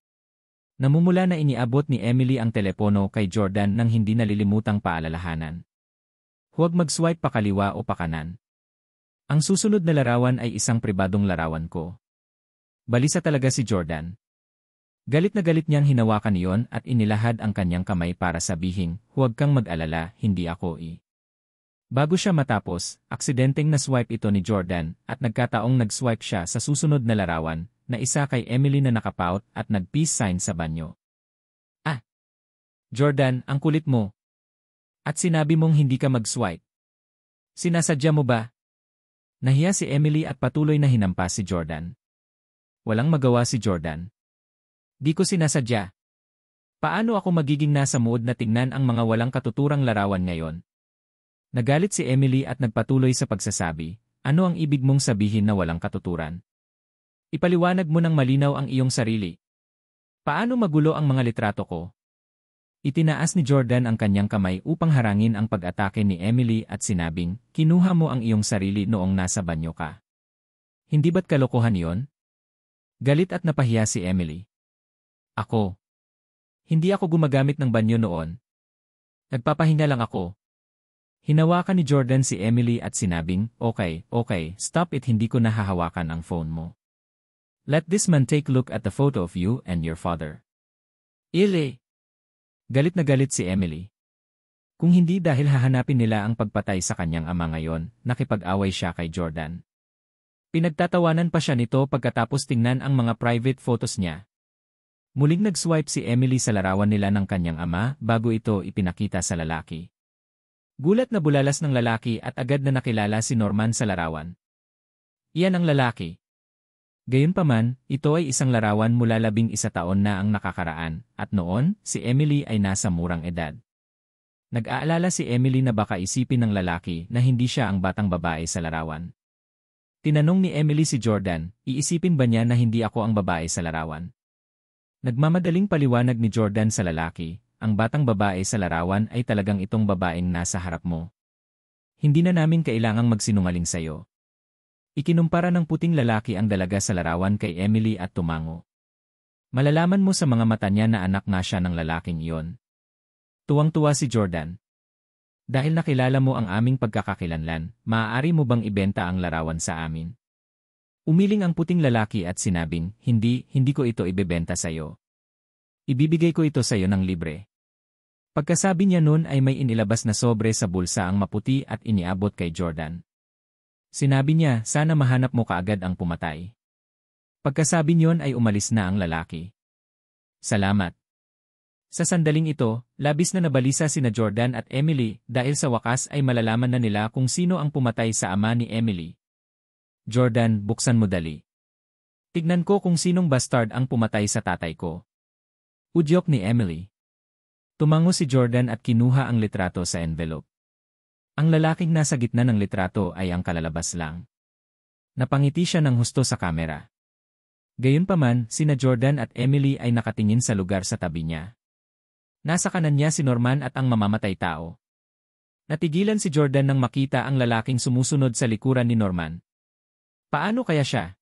Namumula na iniabot ni Emily ang telepono kay Jordan nang hindi nalilimutang paalalahanan. Huwag mag-swipe pa kaliwa o pa kanan. Ang susunod na larawan ay isang pribadong larawan ko. Balisa talaga si Jordan. Galit na galit niyang hinawakan iyon at inilahad ang kanyang kamay para sabihin, huwag kang mag-alala, hindi ako Bago siya matapos, aksidenteng na-swipe ito ni Jordan at nagkataong nag-swipe siya sa susunod na larawan, na isa kay Emily na nakapout at nag-peace sign sa banyo. Jordan, ang kulit mo. At sinabi mong hindi ka mag-swipe. Sinasadya mo ba? Nahiya si Emily at patuloy na hinampas si Jordan. Walang magawa si Jordan. Di ko sinasadya. Paano ako magiging nasa mood na tingnan ang mga walang katuturang larawan ngayon? Nagalit si Emily at nagpatuloy sa pagsasabi, ano ang ibig mong sabihin na walang katuturan? Ipaliwanag mo ng malinaw ang iyong sarili. Paano magulo ang mga litrato ko? Itinaas ni Jordan ang kanyang kamay upang harangin ang pag-atake ni Emily at sinabing, kinuha mo ang iyong sarili noong nasa banyo ka. Hindi ba't kalokohan yon? Galit at napahiya si Emily. Ako. Hindi ako gumagamit ng banyo noon. Nagpapahinga lang ako. Hinawakan ni Jordan si Emily at sinabing, okay, stop it, hindi ko nahahawakan ang phone mo. Let this man take a look at the photo of you and your father. Galit na galit si Emily. Kung hindi dahil hahanapin nila ang pagpatay sa kanyang ama ngayon, nakipag-away siya kay Jordan. Pinagtatawanan pa siya nito pagkatapos tingnan ang mga private photos niya. Muling nag-swipe si Emily sa larawan nila ng kanyang ama bago ito ipinakita sa lalaki. Gulat na bulalas ng lalaki at agad na nakilala si Norman sa larawan. Iyan ang lalaki. Gayunpaman, ito ay isang larawan mula 11 taon na ang nakakaraan, at noon, si Emily ay nasa murang edad. Nag-aalala si Emily na baka isipin ng lalaki na hindi siya ang batang babae sa larawan. Tinanong ni Emily si Jordan, iisipin ba niya na hindi ako ang babae sa larawan? Nagmamadaling paliwanag ni Jordan sa lalaki, ang batang babae sa larawan ay talagang itong babaeng nasa harap mo. Hindi na namin kailangang magsinungaling sa'yo. Ikinumpara ng puting lalaki ang dalaga sa larawan kay Emily at tumango. Malalaman mo sa mga mata niya na anak nga siya ng lalaking iyon. Tuwang-tuwa si Jordan. Dahil nakilala mo ang aming pagkakakilanlan, maaari mo bang ibenta ang larawan sa amin? Umiling ang puting lalaki at sinabing, hindi ko ito ibebenta sa'yo. Ibibigay ko ito sa'yo ng libre. Pagkasabi niya nun ay may inilabas na sobre sa bulsa ang maputi at iniabot kay Jordan. Sinabi niya, sana mahanap mo kaagad ang pumatay. Pagkasabi niyon ay umalis na ang lalaki. Salamat. Sa sandaling ito, labis na nabalisa sina Jordan at Emily dahil sa wakas ay malalaman na nila kung sino ang pumatay sa ama ni Emily. Jordan, buksan mo dali. Tignan ko kung sinong bastard ang pumatay sa tatay ko. Udyok ni Emily. Tumango si Jordan at kinuha ang litrato sa envelope. Ang lalaking nasa gitna ng litrato ay ang kalalabas lang. Napangiti siya ng husto sa kamera. Gayunpaman, sina Jordan at Emily ay nakatingin sa lugar sa tabi niya. Nasa kanan niya si Norman at ang mamamatay tao. Natigilan si Jordan nang makita ang lalaking sumusunod sa likuran ni Norman. Paano kaya siya?